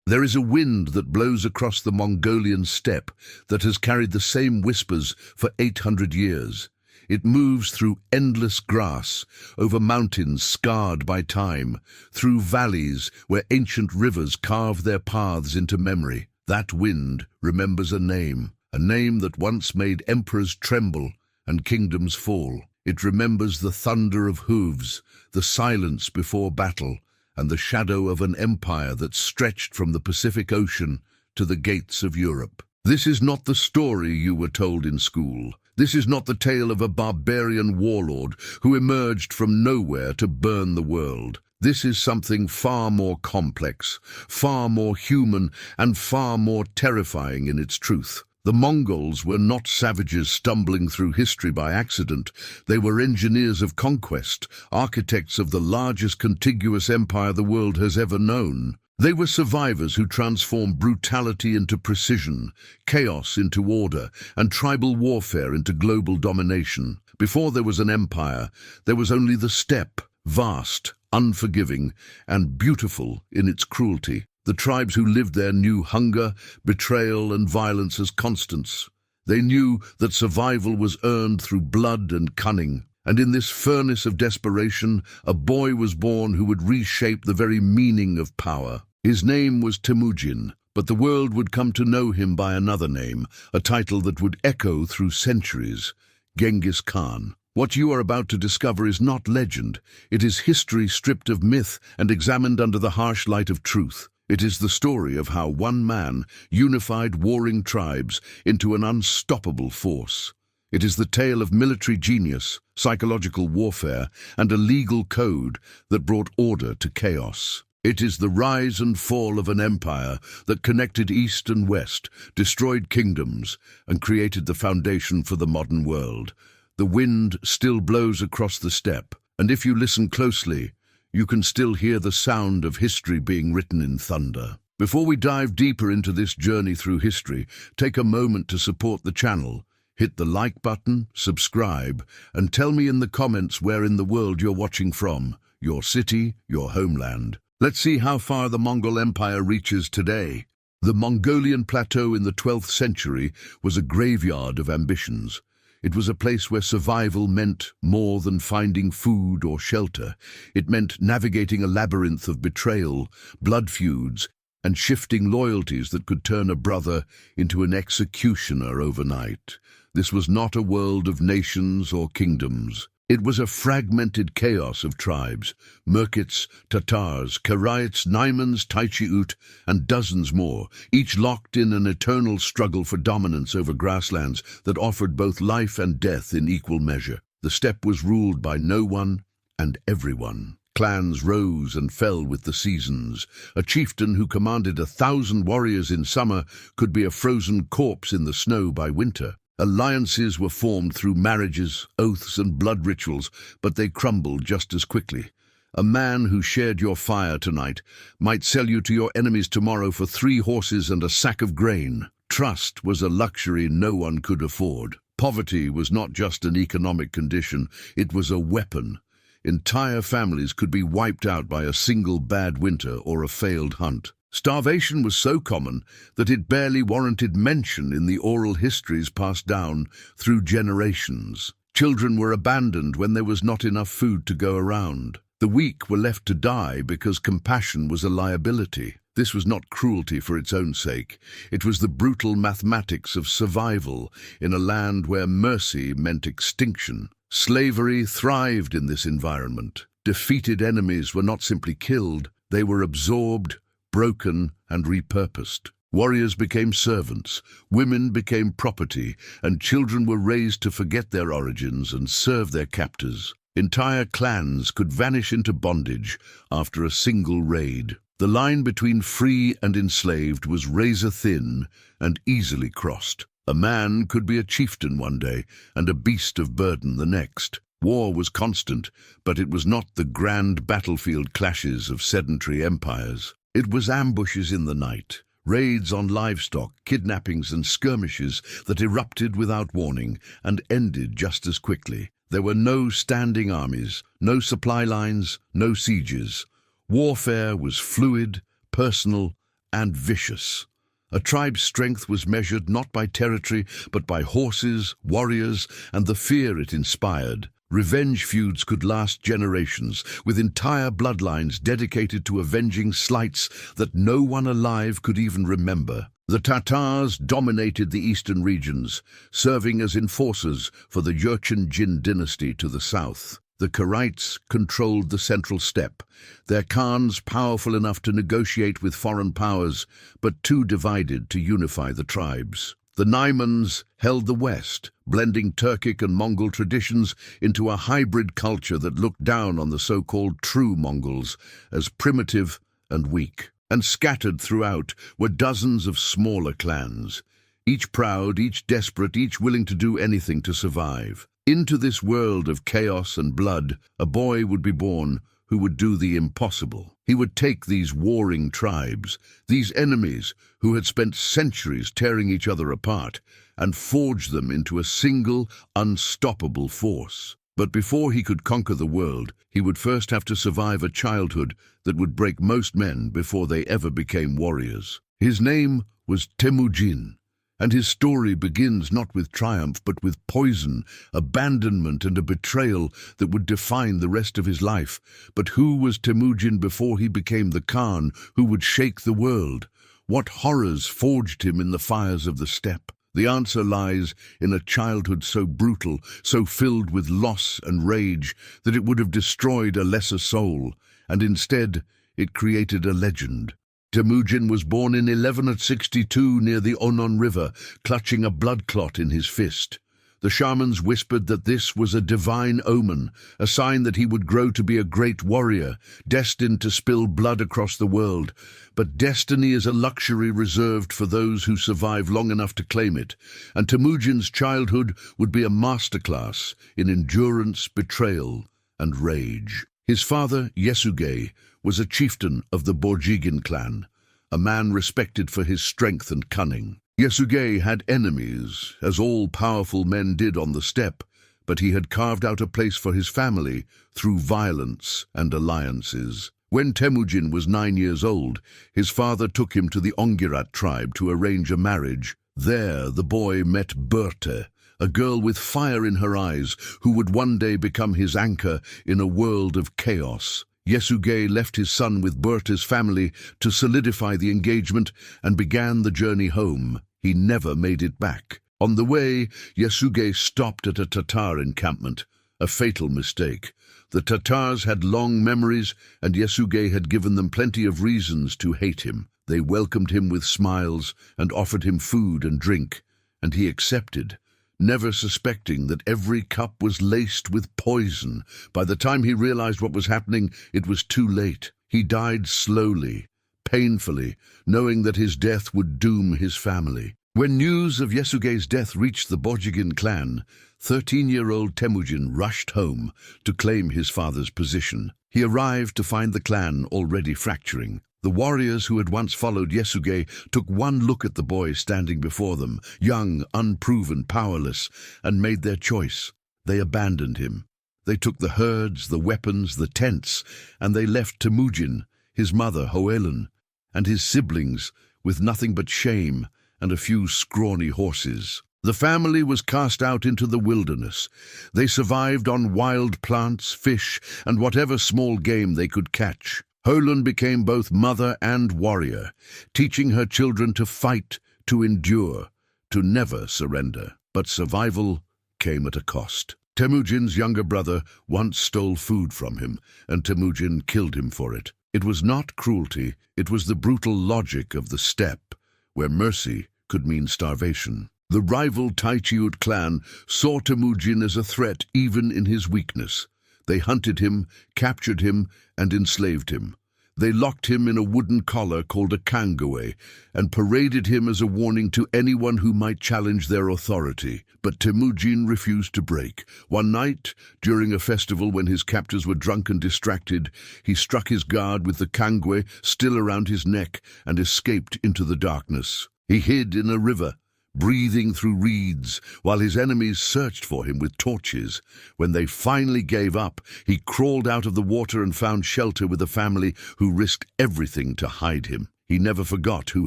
There is a wind that blows across the Mongolian steppe that has carried the same whispers for 800 years. It moves through endless grass, over mountains scarred by time, through valleys where ancient rivers carve their paths into memory. That wind remembers a name that once made emperors tremble and kingdoms fall. It remembers the thunder of hooves, the silence before battle, and the shadow of an empire that stretched from the Pacific Ocean to the gates of Europe. This is not the story you were told in school. This is not the tale of a barbarian warlord who emerged from nowhere to burn the world. This is something far more complex, far more human, and far more terrifying in its truth. The Mongols were not savages stumbling through history by accident. They were engineers of conquest, architects of the largest contiguous empire the world has ever known. They were survivors who transformed brutality into precision, chaos into order, and tribal warfare into global domination. Before there was an empire, there was only the steppe, vast, unforgiving, and beautiful in its cruelty. The tribes who lived there knew hunger, betrayal, and violence as constants. They knew that survival was earned through blood and cunning. And in this furnace of desperation, a boy was born who would reshape the very meaning of power. His name was Temujin, but the world would come to know him by another name, a title that would echo through centuries: Genghis Khan. What you are about to discover is not legend. It is history stripped of myth and examined under the harsh light of truth. It is the story of how one man unified warring tribes into an unstoppable force. It is the tale of military genius, psychological warfare, and a legal code that brought order to chaos. It is the rise and fall of an empire that connected East and West, destroyed kingdoms, and created the foundation for the modern world. The wind still blows across the steppe, and if you listen closely, you can still hear the sound of history being written in thunder. Before we dive deeper into this journey through history, take a moment to support the channel. Hit the like button, subscribe, and tell me in the comments where in the world you're watching from, your city, your homeland. Let's see how far the Mongol Empire reaches today. The Mongolian plateau in the 12th century was a graveyard of ambitions. It was a place where survival meant more than finding food or shelter. It meant navigating a labyrinth of betrayal, blood feuds, and shifting loyalties that could turn a brother into an executioner overnight. This was not a world of nations or kingdoms. It was a fragmented chaos of tribes: Merkits, Tatars, Karaites, Naimans, Taichiut, and dozens more, each locked in an eternal struggle for dominance over grasslands that offered both life and death in equal measure. The steppe was ruled by no one and everyone. Clans rose and fell with the seasons. A chieftain who commanded 1,000 warriors in summer could be a frozen corpse in the snow by winter. Alliances were formed through marriages, oaths, and blood rituals, but they crumbled just as quickly. A man who shared your fire tonight might sell you to your enemies tomorrow for 3 horses and a sack of grain. Trust was a luxury no one could afford. Poverty was not just an economic condition, it was a weapon. Entire families could be wiped out by a single bad winter or a failed hunt. Starvation was so common that it barely warranted mention in the oral histories passed down through generations. Children were abandoned when there was not enough food to go around. The weak were left to die because compassion was a liability. This was not cruelty for its own sake. It was the brutal mathematics of survival in a land where mercy meant extinction. Slavery thrived in this environment. Defeated enemies were not simply killed, they were absorbed, broken, and repurposed. Warriors became servants, women became property, and children were raised to forget their origins and serve their captors. Entire clans could vanish into bondage after a single raid. The line between free and enslaved was razor-thin and easily crossed. A man could be a chieftain one day and a beast of burden the next. War was constant, but it was not the grand battlefield clashes of sedentary empires. It was ambushes in the night, raids on livestock, kidnappings and skirmishes that erupted without warning and ended just as quickly. There were no standing armies, no supply lines, no sieges. Warfare was fluid, personal, and vicious. A tribe's strength was measured not by territory, but by horses, warriors, and the fear it inspired. Revenge feuds could last generations, with entire bloodlines dedicated to avenging slights that no one alive could even remember. The Tatars dominated the eastern regions, serving as enforcers for the Jin Dynasty to the south. The Khwarezms controlled the central steppe, their khans powerful enough to negotiate with foreign powers, but too divided to unify the tribes. The Naimans held the west, blending Turkic and Mongol traditions into a hybrid culture that looked down on the so-called true Mongols as primitive and weak. And scattered throughout were dozens of smaller clans, each proud, each desperate, each willing to do anything to survive. Into this world of chaos and blood, a boy would be born who would do the impossible. He would take these warring tribes, these enemies who had spent centuries tearing each other apart, and forge them into a single, unstoppable force. But before he could conquer the world, he would first have to survive a childhood that would break most men before they ever became warriors. His name was Temujin, and his story begins not with triumph but with poison, abandonment, and a betrayal that would define the rest of his life. But who was Temujin before he became the Khan who would shake the world? What horrors forged him in the fires of the steppe? The answer lies in a childhood so brutal, so filled with loss and rage, that it would have destroyed a lesser soul, and instead it created a legend. Temujin was born in 1162 near the Onon River, clutching a blood clot in his fist. The shamans whispered that this was a divine omen, a sign that he would grow to be a great warrior, destined to spill blood across the world. But destiny is a luxury reserved for those who survive long enough to claim it, and Temujin's childhood would be a masterclass in endurance, betrayal, and rage. His father, Yesugei, was a chieftain of the Borjigin clan, a man respected for his strength and cunning. Yesugei had enemies, as all powerful men did on the steppe, but he had carved out a place for his family through violence and alliances. When Temujin was 9 years old, his father took him to the Ongirat tribe to arrange a marriage. There the boy met Börte, a girl with fire in her eyes who would one day become his anchor in a world of chaos. Yesugei left his son with Börte's family to solidify the engagement and began the journey home. He never made it back. On the way, Yesugei stopped at a Tatar encampment, a fatal mistake. The Tatars had long memories, and Yesugei had given them plenty of reasons to hate him. They welcomed him with smiles and offered him food and drink, and he accepted, never suspecting that every cup was laced with poison. By the time he realized what was happening, it was too late. He died slowly, painfully, knowing that his death would doom his family. When news of Yesugei's death reached the Borjigin clan, 13-year-old Temujin rushed home to claim his father's position. He arrived to find the clan already fracturing. The warriors who had once followed Yesugei took one look at the boy standing before them, young, unproven, powerless, and made their choice. They abandoned him. They took the herds, the weapons, the tents, and they left Temujin, his mother Hoelun, and his siblings with nothing but shame and a few scrawny horses. The family was cast out into the wilderness. They survived on wild plants, fish, and whatever small game they could catch. Hoelun became both mother and warrior, teaching her children to fight, to endure, to never surrender. But survival came at a cost. Temujin's younger brother once stole food from him, and Temujin killed him for it. It was not cruelty, it was the brutal logic of the steppe, where mercy could mean starvation. The rival Taichiud clan saw Temujin as a threat even in his weakness. They hunted him, captured him, and enslaved him. They locked him in a wooden collar called a kangawe and paraded him as a warning to anyone who might challenge their authority. But Temujin refused to break. One night, during a festival when his captors were drunk and distracted, he struck his guard with the kangawe still around his neck and escaped into the darkness. He hid in a river, breathing through reeds, while his enemies searched for him with torches. When they finally gave up, he crawled out of the water and found shelter with a family who risked everything to hide him. He never forgot who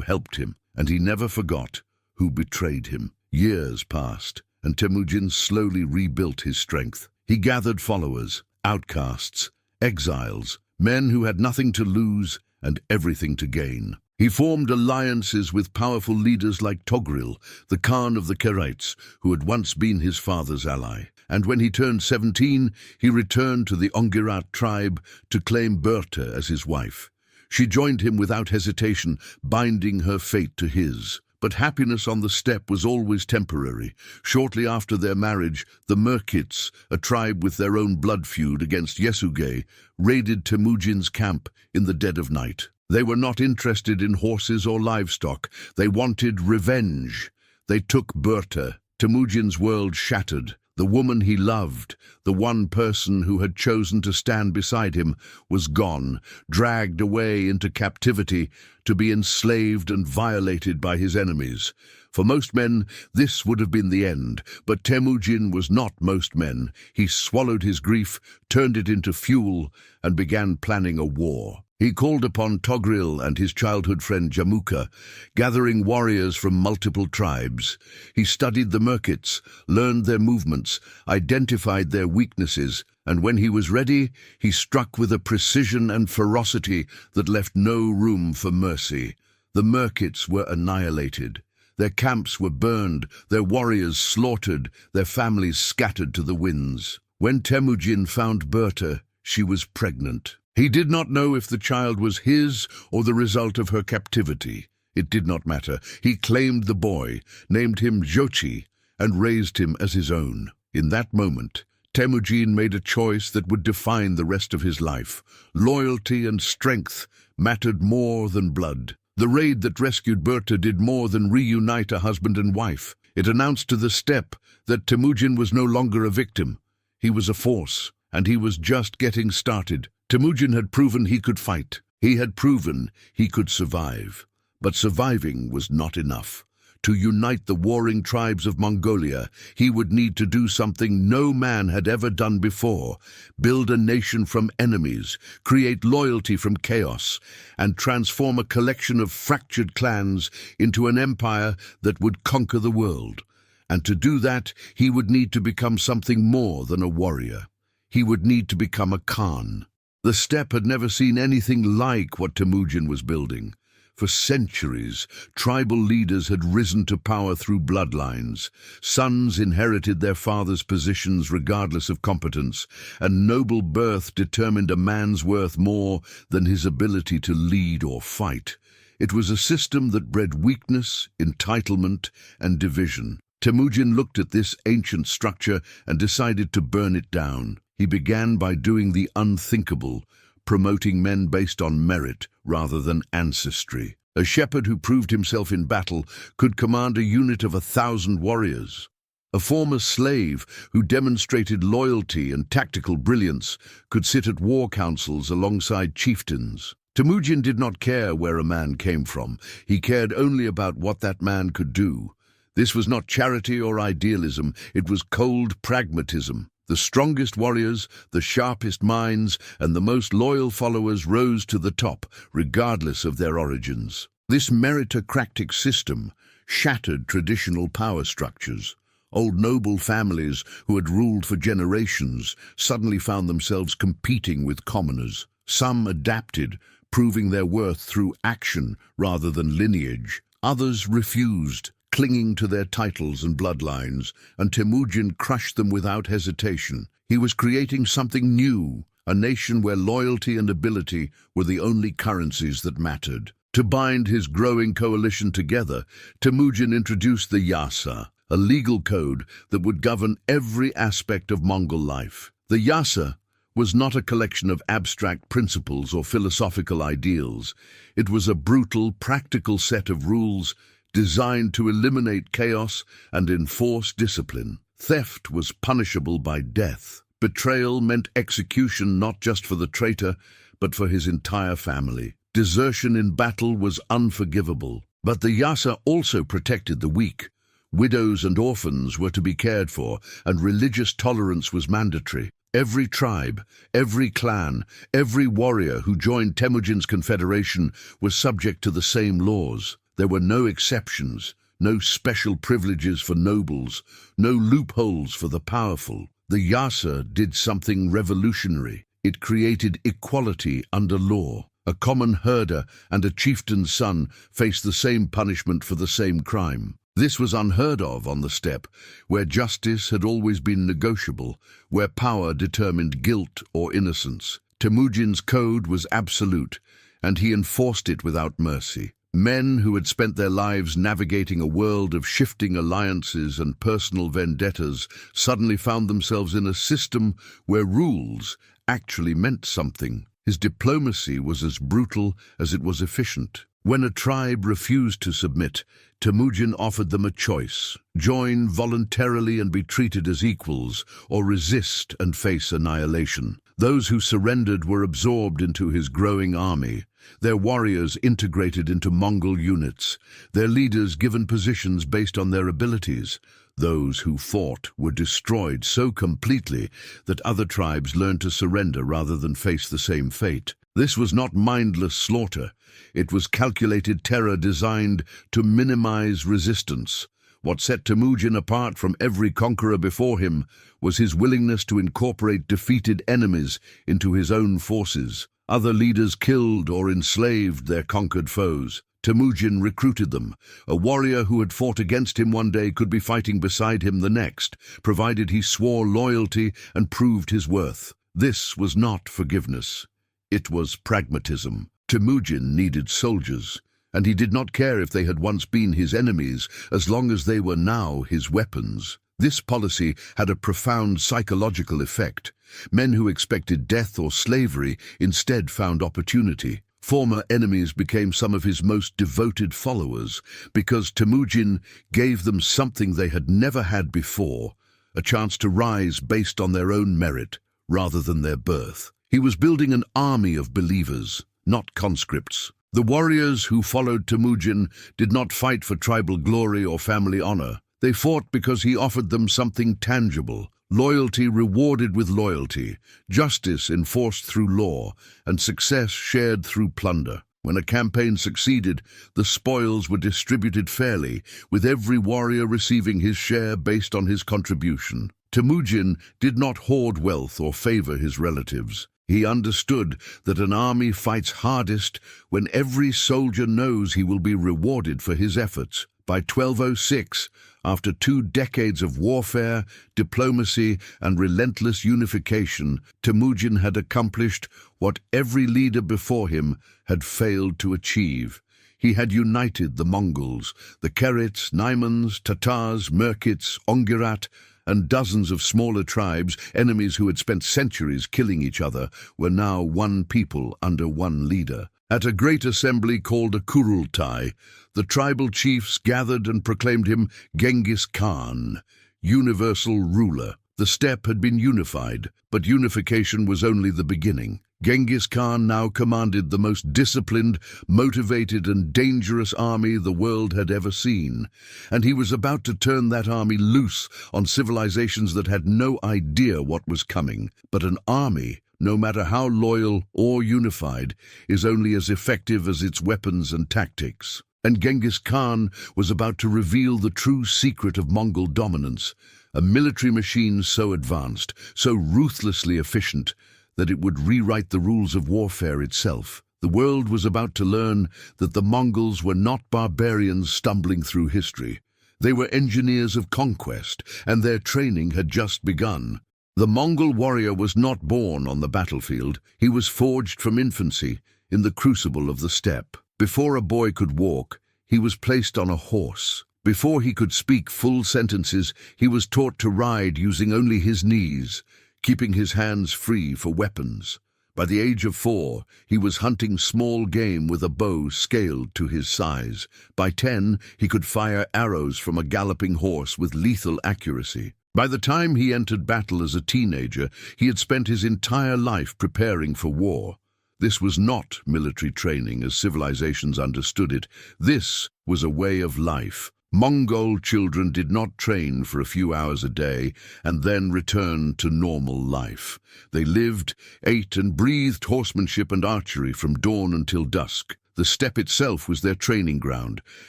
helped him, and he never forgot who betrayed him. Years passed, and Temujin slowly rebuilt his strength. He gathered followers, outcasts, exiles, men who had nothing to lose and everything to gain. He formed alliances with powerful leaders like Togril, the Khan of the Khwarezm, who had once been his father's ally. And when he turned 17, he returned to the Onghirat tribe to claim Börte as his wife. She joined him without hesitation, binding her fate to his. But happiness on the steppe was always temporary. Shortly after their marriage, the Merkits, a tribe with their own blood feud against Yesugei, raided Temujin's camp in the dead of night. They were not interested in horses or livestock. They wanted revenge. They took Börte. Temujin's world shattered. The woman he loved, the one person who had chosen to stand beside him, was gone, dragged away into captivity to be enslaved and violated by his enemies. For most men, this would have been the end, but Temujin was not most men. He swallowed his grief, turned it into fuel, and began planning a war. He called upon Togril and his childhood friend Jamuka, gathering warriors from multiple tribes. He studied the Merkits, learned their movements, identified their weaknesses, and when he was ready, he struck with a precision and ferocity that left no room for mercy. The Merkits were annihilated. Their camps were burned, their warriors slaughtered, their families scattered to the winds. When Temujin found Börte, she was pregnant. He did not know if the child was his or the result of her captivity. It did not matter. He claimed the boy, named him Jochi, and raised him as his own. In that moment, Temujin made a choice that would define the rest of his life. Loyalty and strength mattered more than blood. The raid that rescued Börte did more than reunite a husband and wife. It announced to the steppe that Temujin was no longer a victim. He was a force, and he was just getting started. Temujin had proven he could fight. He had proven he could survive. But surviving was not enough. To unite the warring tribes of Mongolia, he would need to do something no man had ever done before: build a nation from enemies, create loyalty from chaos, and transform a collection of fractured clans into an empire that would conquer the world. And to do that, he would need to become something more than a warrior. He would need to become a Khan. The steppe had never seen anything like what Temujin was building. For centuries, tribal leaders had risen to power through bloodlines. Sons inherited their father's positions regardless of competence, and noble birth determined a man's worth more than his ability to lead or fight. It was a system that bred weakness, entitlement, and division. Temujin looked at this ancient structure and decided to burn it down. He began by doing the unthinkable, promoting men based on merit rather than ancestry. A shepherd who proved himself in battle could command a unit of 1,000 warriors. A former slave who demonstrated loyalty and tactical brilliance could sit at war councils alongside chieftains. Temujin did not care where a man came from. He cared only about what that man could do. This was not charity or idealism, it was cold pragmatism. The strongest warriors, the sharpest minds, and the most loyal followers rose to the top, regardless of their origins. This meritocratic system shattered traditional power structures. Old noble families who had ruled for generations suddenly found themselves competing with commoners. Some adapted, proving their worth through action rather than lineage. Others refused, clinging to their titles and bloodlines, and Temujin crushed them without hesitation. He was creating something new, a nation where loyalty and ability were the only currencies that mattered. To bind his growing coalition together, Temujin introduced the Yassa, a legal code that would govern every aspect of Mongol life. The Yassa was not a collection of abstract principles or philosophical ideals. It was a brutal, practical set of rules designed to eliminate chaos and enforce discipline. Theft was punishable by death. Betrayal meant execution not just for the traitor, but for his entire family. Desertion in battle was unforgivable. But the Yassa also protected the weak. Widows and orphans were to be cared for, and religious tolerance was mandatory. Every tribe, every clan, every warrior who joined Temujin's confederation was subject to the same laws. There were no exceptions, no special privileges for nobles, no loopholes for the powerful. The Yassa did something revolutionary. It created equality under law. A common herder and a chieftain's son faced the same punishment for the same crime. This was unheard of on the steppe, where justice had always been negotiable, where power determined guilt or innocence. Temujin's code was absolute, and he enforced it without mercy. Men who had spent their lives navigating a world of shifting alliances and personal vendettas suddenly found themselves in a system where rules actually meant something. His diplomacy was as brutal as it was efficient. When a tribe refused to submit, Temujin offered them a choice: join voluntarily and be treated as equals, or resist and face annihilation. Those who surrendered were absorbed into his growing army, their warriors integrated into Mongol units, their leaders given positions based on their abilities. Those who fought were destroyed so completely that other tribes learned to surrender rather than face the same fate. This was not mindless slaughter. It was calculated terror designed to minimize resistance. What set Temujin apart from every conqueror before him was his willingness to incorporate defeated enemies into his own forces. Other leaders killed or enslaved their conquered foes. Temujin recruited them. A warrior who had fought against him one day could be fighting beside him the next, provided he swore loyalty and proved his worth. This was not forgiveness. It was pragmatism. Temujin needed soldiers, and he did not care if they had once been his enemies, as long as they were now his weapons. This policy had a profound psychological effect. Men who expected death or slavery instead found opportunity. Former enemies became some of his most devoted followers because Temujin gave them something they had never had before: a chance to rise based on their own merit rather than their birth. He was building an army of believers, not conscripts. The warriors who followed Temujin did not fight for tribal glory or family honor. They fought because he offered them something tangible: loyalty rewarded with loyalty, justice enforced through law, and success shared through plunder. When a campaign succeeded, the spoils were distributed fairly, with every warrior receiving his share based on his contribution. Temujin did not hoard wealth or favor his relatives. He understood that an army fights hardest when every soldier knows he will be rewarded for his efforts. By 1206, after 2 decades of warfare, diplomacy, and relentless unification, Temujin had accomplished what every leader before him had failed to achieve. He had united the Mongols, the Karets, Naimans, Tatars, Merkits, Ongirat, and dozens of smaller tribes. Enemies who had spent centuries killing each other were now one people under one leader. At a great assembly called a Kurultai, the tribal chiefs gathered and proclaimed him Genghis Khan, universal ruler. The steppe had been unified, but unification was only the beginning. Genghis Khan now commanded the most disciplined, motivated, and dangerous army the world had ever seen, and he was about to turn that army loose on civilizations that had no idea what was coming. But an army, no matter how loyal or unified, is only as effective as its weapons and tactics. And Genghis Khan was about to reveal the true secret of Mongol dominance: a military machine so advanced, so ruthlessly efficient, that it would rewrite the rules of warfare itself. The world was about to learn that the Mongols were not barbarians stumbling through history. They were engineers of conquest, and their training had just begun. The Mongol warrior was not born on the battlefield. He was forged from infancy in the crucible of the steppe. Before a boy could walk, he was placed on a horse. Before he could speak full sentences, he was taught to ride using only his knees, keeping his hands free for weapons. By the age of 4, he was hunting small game with a bow scaled to his size. By 10, he could fire arrows from a galloping horse with lethal accuracy. By the time he entered battle as a teenager, he had spent his entire life preparing for war. This was not military training as civilizations understood it. This was a way of life. Mongol children did not train for a few hours a day and then returned to normal life. They lived, ate and breathed horsemanship and archery from dawn until dusk. The steppe itself was their training ground,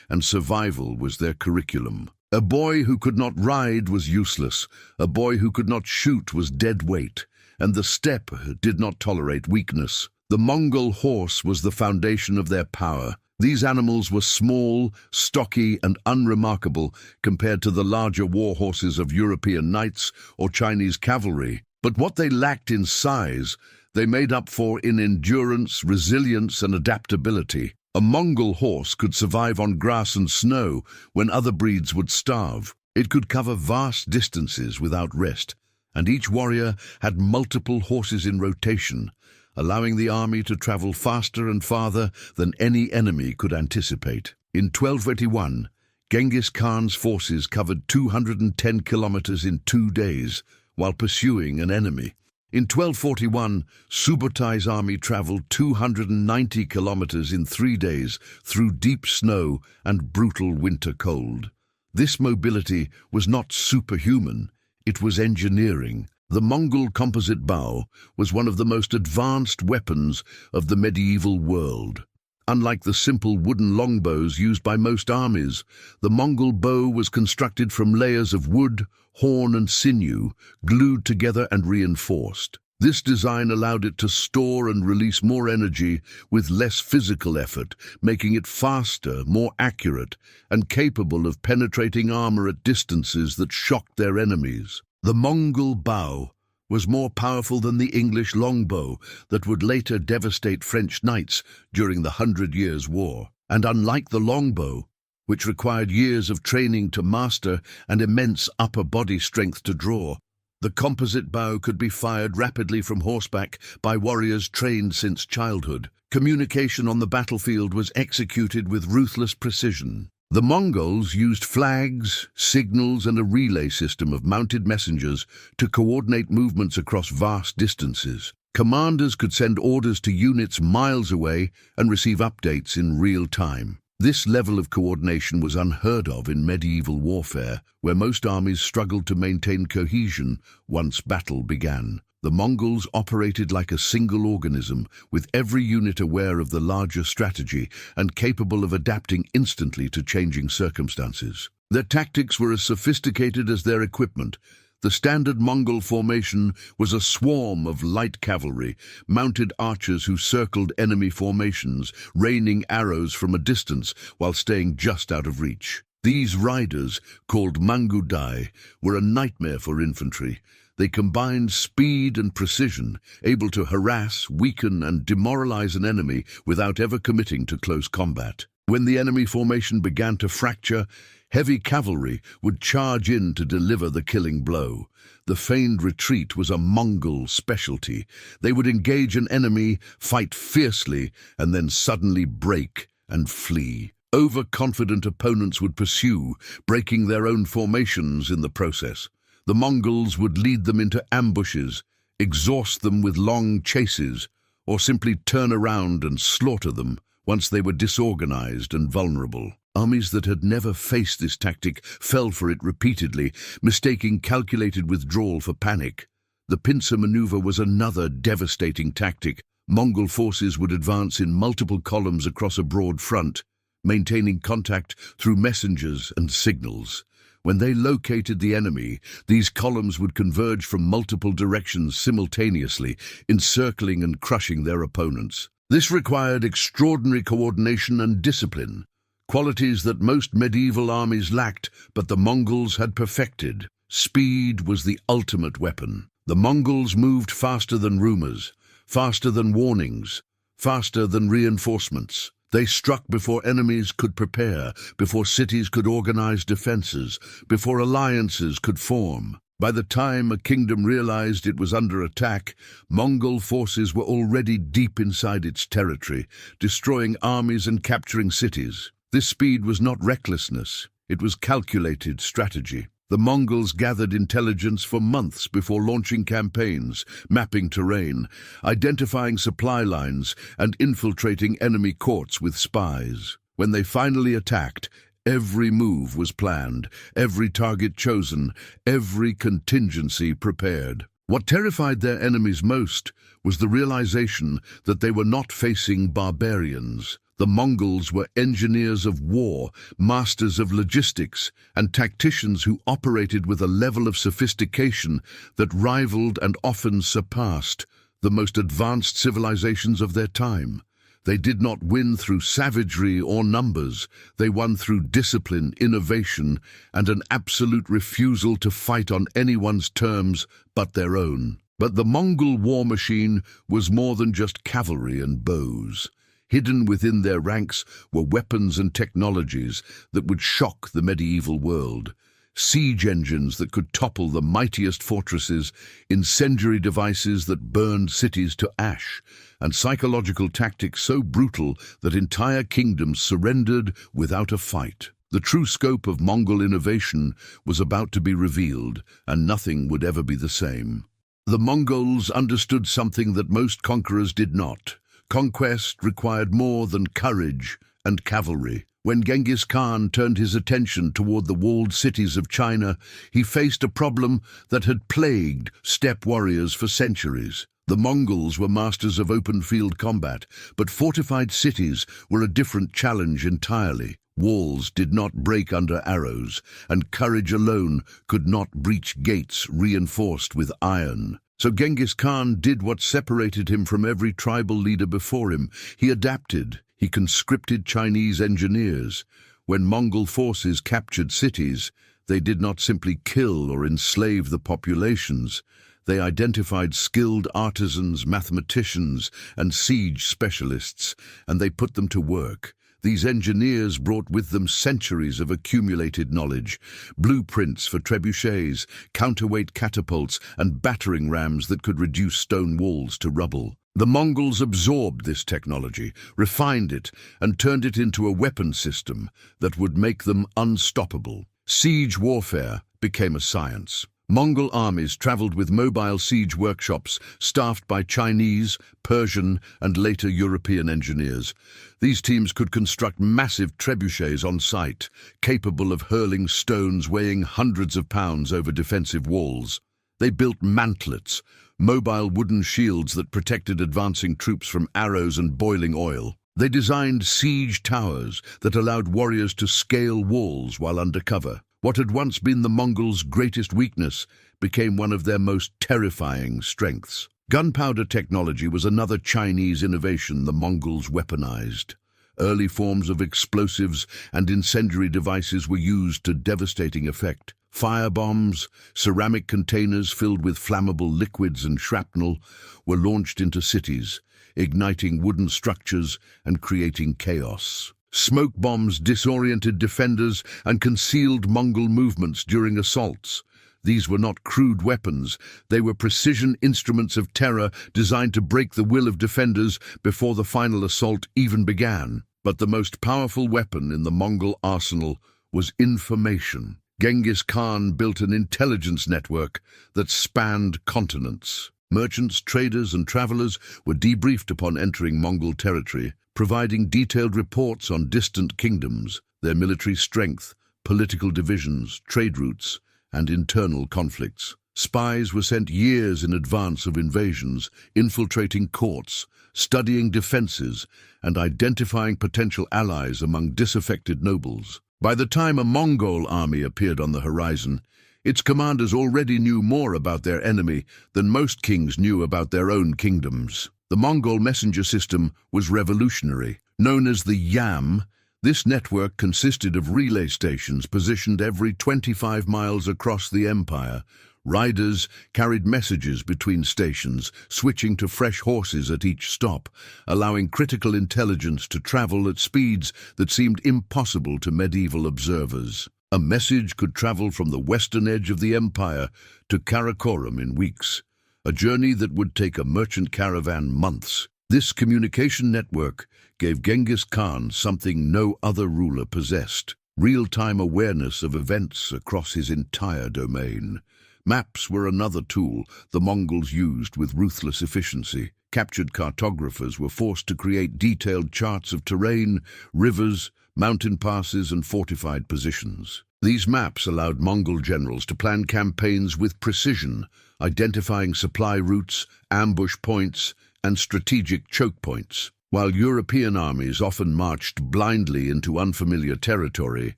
and survival was their curriculum. A boy who could not ride was useless. A boy who could not shoot was dead weight, and the steppe did not tolerate weakness. The Mongol horse was the foundation of their power. These animals were small, stocky, and unremarkable compared to the larger war horses of European knights or Chinese cavalry. But what they lacked in size, they made up for in endurance, resilience, and adaptability. A Mongol horse could survive on grass and snow when other breeds would starve. It could cover vast distances without rest, and each warrior had multiple horses in rotation, allowing the army to travel faster and farther than any enemy could anticipate. In 1281, Genghis Khan's forces covered 210 kilometers in 2 days while pursuing an enemy. In 1241, Subu'tai's army traveled 290 kilometers in 3 days through deep snow and brutal winter cold. This mobility was not superhuman, it was engineering. The Mongol composite bow was one of the most advanced weapons of the medieval world. Unlike the simple wooden longbows used by most armies, the Mongol bow was constructed from layers of wood, horn and sinew, glued together and reinforced. This design allowed it to store and release more energy with less physical effort, making it faster, more accurate, and capable of penetrating armor at distances that shocked their enemies. The Mongol bow was more powerful than the English longbow that would later devastate French knights during the 100 Years' War. And unlike the longbow, which required years of training to master and immense upper body strength to draw, the composite bow could be fired rapidly from horseback by warriors trained since childhood. Communication on the battlefield was executed with ruthless precision. The Mongols used flags, signals, and a relay system of mounted messengers to coordinate movements across vast distances. Commanders could send orders to units miles away and receive updates in real time. This level of coordination was unheard of in medieval warfare, where most armies struggled to maintain cohesion once battle began. The Mongols operated like a single organism, with every unit aware of the larger strategy and capable of adapting instantly to changing circumstances. Their tactics were as sophisticated as their equipment. The standard Mongol formation was a swarm of light cavalry, mounted archers who circled enemy formations, raining arrows from a distance while staying just out of reach. These riders, called mangudai, were a nightmare for infantry. They combined speed and precision, able to harass, weaken, and demoralize an enemy without ever committing to close combat. When the enemy formation began to fracture, heavy cavalry would charge in to deliver the killing blow. The feigned retreat was a Mongol specialty. They would engage an enemy, fight fiercely, and then suddenly break and flee. Overconfident opponents would pursue, breaking their own formations in the process. The Mongols would lead them into ambushes, exhaust them with long chases, or simply turn around and slaughter them once they were disorganized and vulnerable. Armies that had never faced this tactic fell for it repeatedly, mistaking calculated withdrawal for panic. The pincer maneuver was another devastating tactic. Mongol forces would advance in multiple columns across a broad front, maintaining contact through messengers and signals. When they located the enemy, these columns would converge from multiple directions simultaneously, encircling and crushing their opponents. This required extraordinary coordination and discipline, qualities that most medieval armies lacked, but the Mongols had perfected. Speed was the ultimate weapon. The Mongols moved faster than rumors, faster than warnings, faster than reinforcements. They struck before enemies could prepare, before cities could organize defenses, before alliances could form. By the time a kingdom realized it was under attack, Mongol forces were already deep inside its territory, destroying armies and capturing cities. This speed was not recklessness, it was calculated strategy. The Mongols gathered intelligence for months before launching campaigns, mapping terrain, identifying supply lines, and infiltrating enemy courts with spies. When they finally attacked, Every move was planned, every target chosen, every contingency prepared. What terrified their enemies most was the realization that they were not facing barbarians. The Mongols were engineers of war, masters of logistics, and tacticians who operated with a level of sophistication that rivaled and often surpassed the most advanced civilizations of their time. They did not win through savagery or numbers. They won through discipline, innovation, and an absolute refusal to fight on anyone's terms but their own. But the Mongol war machine was more than just cavalry and bows. Hidden within their ranks were weapons and technologies that would shock the medieval world. Siege engines that could topple the mightiest fortresses, incendiary devices that burned cities to ash, and psychological tactics so brutal that entire kingdoms surrendered without a fight. The true scope of Mongol innovation was about to be revealed, and nothing would ever be the same. The Mongols understood something that most conquerors did not. Conquest required more than courage and cavalry. When Genghis Khan turned his attention toward the walled cities of China, he faced a problem that had plagued steppe warriors for centuries. The Mongols were masters of open-field combat, but fortified cities were a different challenge entirely. Walls did not break under arrows, and courage alone could not breach gates reinforced with iron. So Genghis Khan did what separated him from every tribal leader before him. He adapted. He conscripted Chinese engineers. When Mongol forces captured cities, they did not simply kill or enslave the populations. They identified skilled artisans, mathematicians, and siege specialists, and they put them to work. These engineers brought with them centuries of accumulated knowledge, blueprints for trebuchets, counterweight catapults, and battering rams that could reduce stone walls to rubble. The Mongols absorbed this technology, refined it, and turned it into a weapon system that would make them unstoppable. Siege warfare became a science. Mongol armies traveled with mobile siege workshops staffed by Chinese, Persian, and later European engineers. These teams could construct massive trebuchets on site, capable of hurling stones weighing hundreds of pounds over defensive walls. They built mantlets, mobile wooden shields that protected advancing troops from arrows and boiling oil. They designed siege towers that allowed warriors to scale walls while undercover. What had once been the Mongols' greatest weakness became one of their most terrifying strengths. Gunpowder technology was another Chinese innovation the Mongols weaponized. Early forms of explosives and incendiary devices were used to devastating effect. Firebombs, ceramic containers filled with flammable liquids and shrapnel were launched into cities, igniting wooden structures and creating chaos. Smoke bombs disoriented defenders and concealed Mongol movements during assaults. These were not crude weapons. They were precision instruments of terror designed to break the will of defenders before the final assault even began. But the most powerful weapon in the Mongol arsenal was information. Genghis Khan built an intelligence network that spanned continents. Merchants, traders, and travelers were debriefed upon entering Mongol territory, providing detailed reports on distant kingdoms, their military strength, political divisions, trade routes, and internal conflicts. Spies were sent years in advance of invasions, infiltrating courts, studying defenses, and identifying potential allies among disaffected nobles. By the time a Mongol army appeared on the horizon, its commanders already knew more about their enemy than most kings knew about their own kingdoms. The Mongol messenger system was revolutionary. Known as the Yam, this network consisted of relay stations positioned every 25 miles across the empire. Riders carried messages between stations, switching to fresh horses at each stop, allowing critical intelligence to travel at speeds that seemed impossible to medieval observers. A message could travel from the western edge of the empire to Karakorum in weeks, a journey that would take a merchant caravan months. This communication network gave Genghis Khan something no other ruler possessed: real-time awareness of events across his entire domain. Maps were another tool the Mongols used with ruthless efficiency. Captured cartographers were forced to create detailed charts of terrain, rivers, mountain passes and fortified positions. These maps allowed Mongol generals to plan campaigns with precision, identifying supply routes, ambush points, and strategic choke points. While European armies often marched blindly into unfamiliar territory,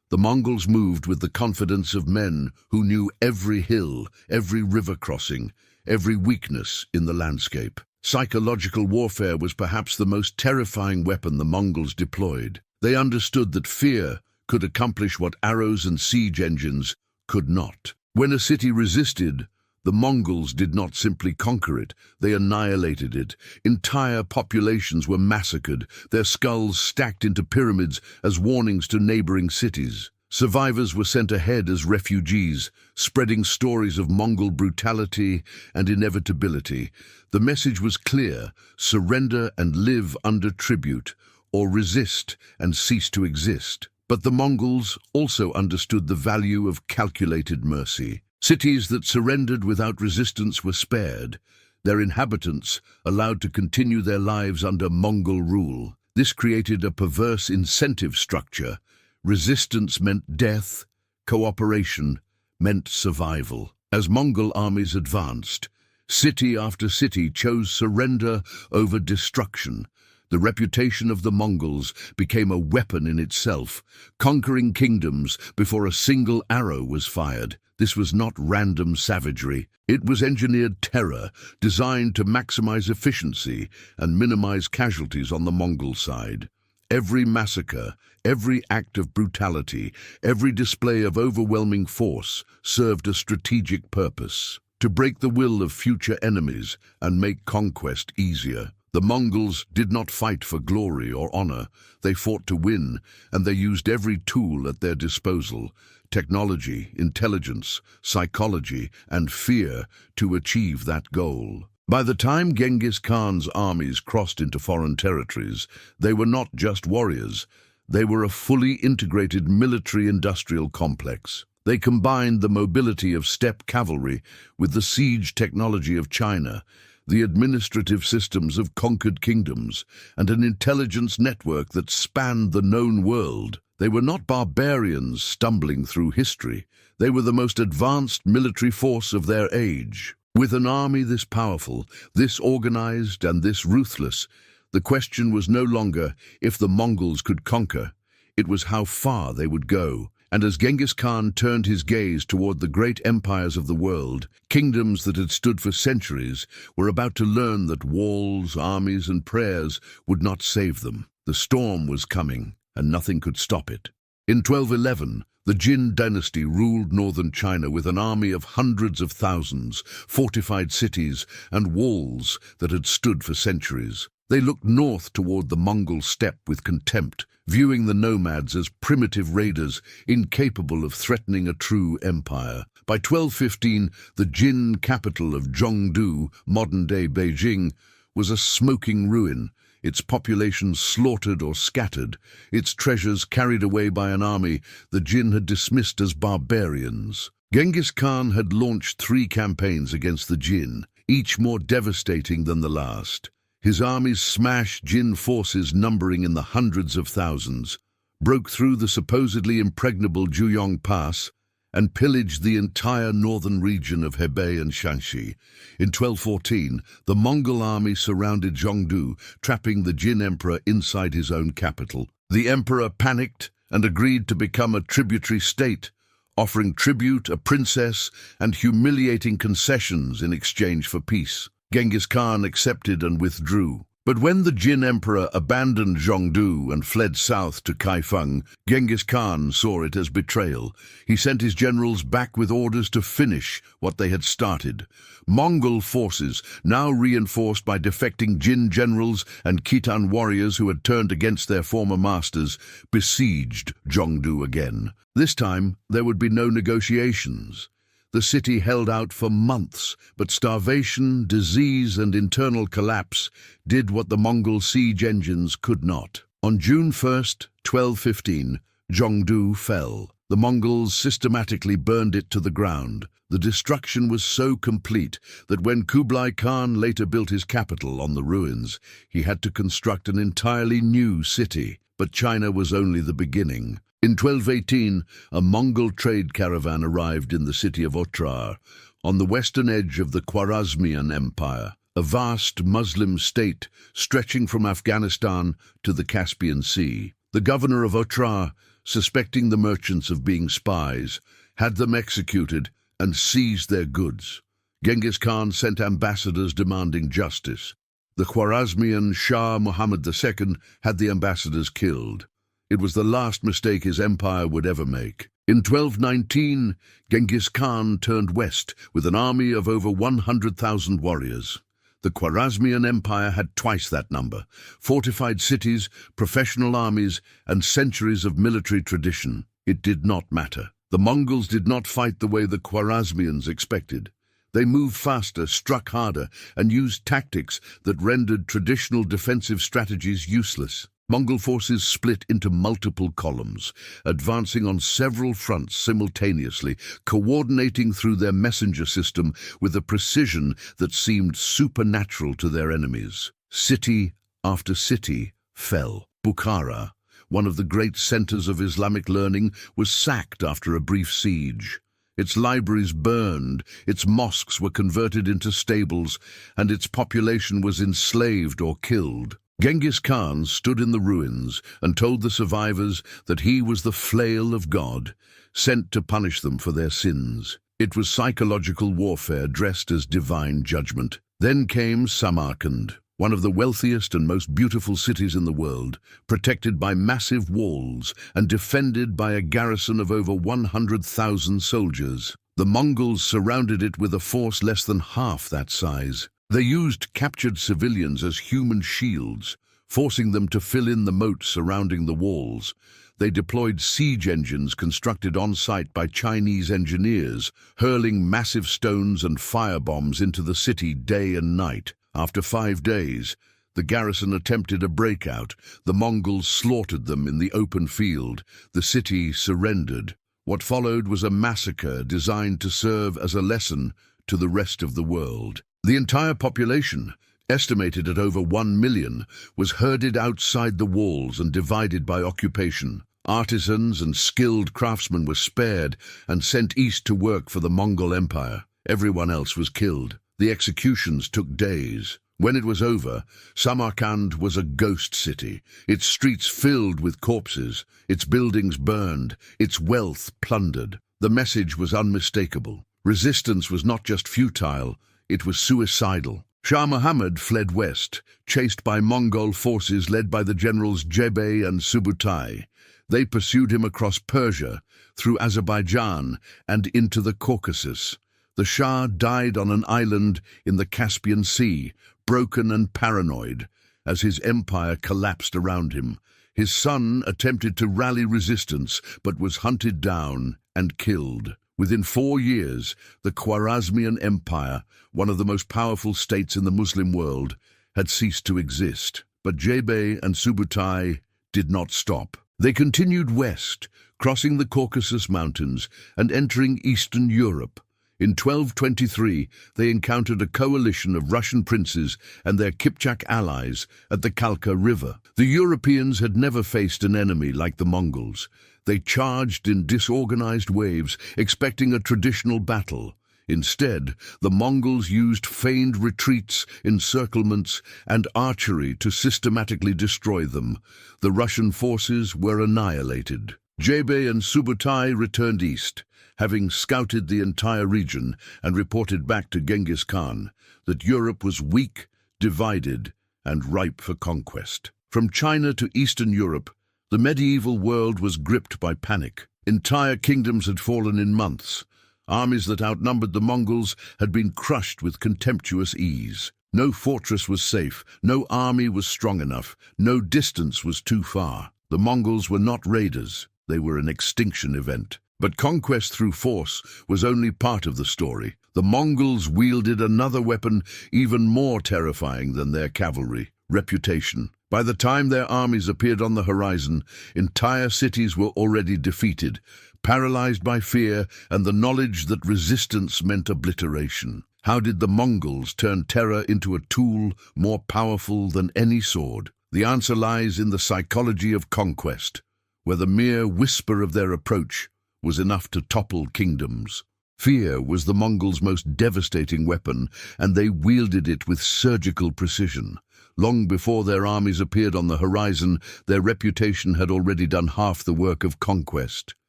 the Mongols moved with the confidence of men who knew every hill, every river crossing, every weakness in the landscape. Psychological warfare was perhaps the most terrifying weapon the Mongols deployed. They understood that fear could accomplish what arrows and siege engines could not. When a city resisted, the Mongols did not simply conquer it, they annihilated it. Entire populations were massacred, their skulls stacked into pyramids as warnings to neighboring cities. Survivors were sent ahead as refugees, spreading stories of Mongol brutality and inevitability. The message was clear: surrender and live under tribute, or resist and cease to exist. But the Mongols also understood the value of calculated mercy. Cities that surrendered without resistance were spared, their inhabitants allowed to continue their lives under Mongol rule. This created a perverse incentive structure. Resistance meant death, cooperation meant survival. As Mongol armies advanced, city after city chose surrender over destruction. The reputation of the Mongols became a weapon in itself, conquering kingdoms before a single arrow was fired. This was not random savagery. It was engineered terror, designed to maximize efficiency and minimize casualties on the Mongol side. Every massacre, every act of brutality, every display of overwhelming force served a strategic purpose: to break the will of future enemies and make conquest easier. The Mongols did not fight for glory or honor. They fought to win, and they used every tool at their disposal: technology, intelligence, psychology, and fear to achieve that goal. By the time Genghis Khan's armies crossed into foreign territories, they were not just warriors. They were a fully integrated military-industrial complex. They combined the mobility of steppe cavalry with the siege technology of China, the administrative systems of conquered kingdoms, and an intelligence network that spanned the known world. They were not barbarians stumbling through history. They were the most advanced military force of their age. With an army this powerful, this organized, and this ruthless, the question was no longer if the Mongols could conquer. It was how far they would go. And as Genghis Khan turned his gaze toward the great empires of the world, kingdoms that had stood for centuries were about to learn that walls, armies, and prayers would not save them. The storm was coming, and nothing could stop it. In 1211, the Jin Dynasty ruled northern China with an army of hundreds of thousands, fortified cities, and walls that had stood for centuries. They looked north toward the Mongol steppe with contempt, viewing the nomads as primitive raiders incapable of threatening a true empire. By 1215, the Jin capital of Zhongdu, modern-day Beijing, was a smoking ruin, its population slaughtered or scattered, its treasures carried away by an army the Jin had dismissed as barbarians. Genghis Khan had launched 3 campaigns against the Jin, each more devastating than the last. His armies smashed Jin forces numbering in the hundreds of thousands, broke through the supposedly impregnable Juyong Pass, and pillaged the entire northern region of Hebei and Shanxi. In 1214, the Mongol army surrounded Zhongdu, trapping the Jin emperor inside his own capital. The emperor panicked and agreed to become a tributary state, offering tribute, a princess, and humiliating concessions in exchange for peace. Genghis Khan accepted and withdrew. But when the Jin emperor abandoned Zhongdu and fled south to Kaifeng, Genghis Khan saw it as betrayal. He sent his generals back with orders to finish what they had started. Mongol forces, now reinforced by defecting Jin generals and Khitan warriors who had turned against their former masters, besieged Zhongdu again. This time, there would be no negotiations. The city held out for months, but starvation, disease, and internal collapse did what the Mongol siege engines could not. On June 1st, 1215, Zhongdu fell. The Mongols systematically burned it to the ground. The destruction was so complete that when Kublai Khan later built his capital on the ruins, he had to construct an entirely new city. But China was only the beginning. In 1218, a Mongol trade caravan arrived in the city of Otrar, on the western edge of the Khwarezmian Empire, a vast Muslim state stretching from Afghanistan to the Caspian Sea. The governor of Otrar, suspecting the merchants of being spies, had them executed and seized their goods. Genghis Khan sent ambassadors demanding justice. The Khwarezmian Shah Muhammad II had the ambassadors killed. It was the last mistake his empire would ever make. In 1219, Genghis Khan turned west with an army of over 100,000 warriors. The Khwarezmian Empire had twice that number: fortified cities, professional armies, and centuries of military tradition. It did not matter. The Mongols did not fight the way the Khwarezmians expected. They moved faster, struck harder, and used tactics that rendered traditional defensive strategies useless. Mongol forces split into multiple columns, advancing on several fronts simultaneously, coordinating through their messenger system with a precision that seemed supernatural to their enemies. City after city fell. Bukhara, one of the great centers of Islamic learning, was sacked after a brief siege. Its libraries burned, its mosques were converted into stables, and its population was enslaved or killed. Genghis Khan stood in the ruins and told the survivors that he was the flail of God, sent to punish them for their sins. It was psychological warfare dressed as divine judgment. Then came Samarkand, one of the wealthiest and most beautiful cities in the world, protected by massive walls and defended by a garrison of over 100,000 soldiers. The Mongols surrounded it with a force less than half that size. They used captured civilians as human shields, forcing them to fill in the moat surrounding the walls. They deployed siege engines constructed on-site by Chinese engineers, hurling massive stones and firebombs into the city day and night. After 5 days, the garrison attempted a breakout. The Mongols slaughtered them in the open field. The city surrendered. What followed was a massacre designed to serve as a lesson to the rest of the world. The entire population, estimated at over 1 million, was herded outside the walls and divided by occupation. Artisans and skilled craftsmen were spared and sent east to work for the Mongol Empire. Everyone else was killed. The executions took days. When it was over, Samarkand was a ghost city, its streets filled with corpses, its buildings burned, its wealth plundered. The message was unmistakable. Resistance was not just futile, it was suicidal. Shah Muhammad fled west, chased by Mongol forces led by the generals Jebei and Subutai. They pursued him across Persia, through Azerbaijan, and into the Caucasus. The Shah died on an island in the Caspian Sea, broken and paranoid, as his empire collapsed around him. His son attempted to rally resistance, but was hunted down and killed. Within 4 years, the Khwarezmian Empire, one of the most powerful states in the Muslim world, had ceased to exist. But Jebei and Subutai did not stop. They continued west, crossing the Caucasus Mountains and entering Eastern Europe. In 1223, they encountered a coalition of Russian princes and their Kipchak allies at the Kalka River. The Europeans had never faced an enemy like the Mongols. They charged in disorganized waves, expecting a traditional battle. Instead, the Mongols used feigned retreats, encirclements, and archery to systematically destroy them. The Russian forces were annihilated. Jebei and Subutai returned east, having scouted the entire region and reported back to Genghis Khan that Europe was weak, divided, and ripe for conquest. From China to Eastern Europe, the medieval world was gripped by panic. Entire kingdoms had fallen in months. Armies that outnumbered the Mongols had been crushed with contemptuous ease. No fortress was safe, no army was strong enough, no distance was too far. The Mongols were not raiders, they were an extinction event. But conquest through force was only part of the story. The Mongols wielded another weapon even more terrifying than their cavalry: reputation. By the time their armies appeared on the horizon, entire cities were already defeated. paralyzed by fear and the knowledge that resistance meant obliteration. How did the Mongols turn terror into a tool more powerful than any sword? The answer lies in the psychology of conquest, where the mere whisper of their approach was enough to topple kingdoms. Fear was the Mongols' most devastating weapon, and they wielded it with surgical precision. Long before their armies appeared on the horizon, their reputation had already done half the work of conquest.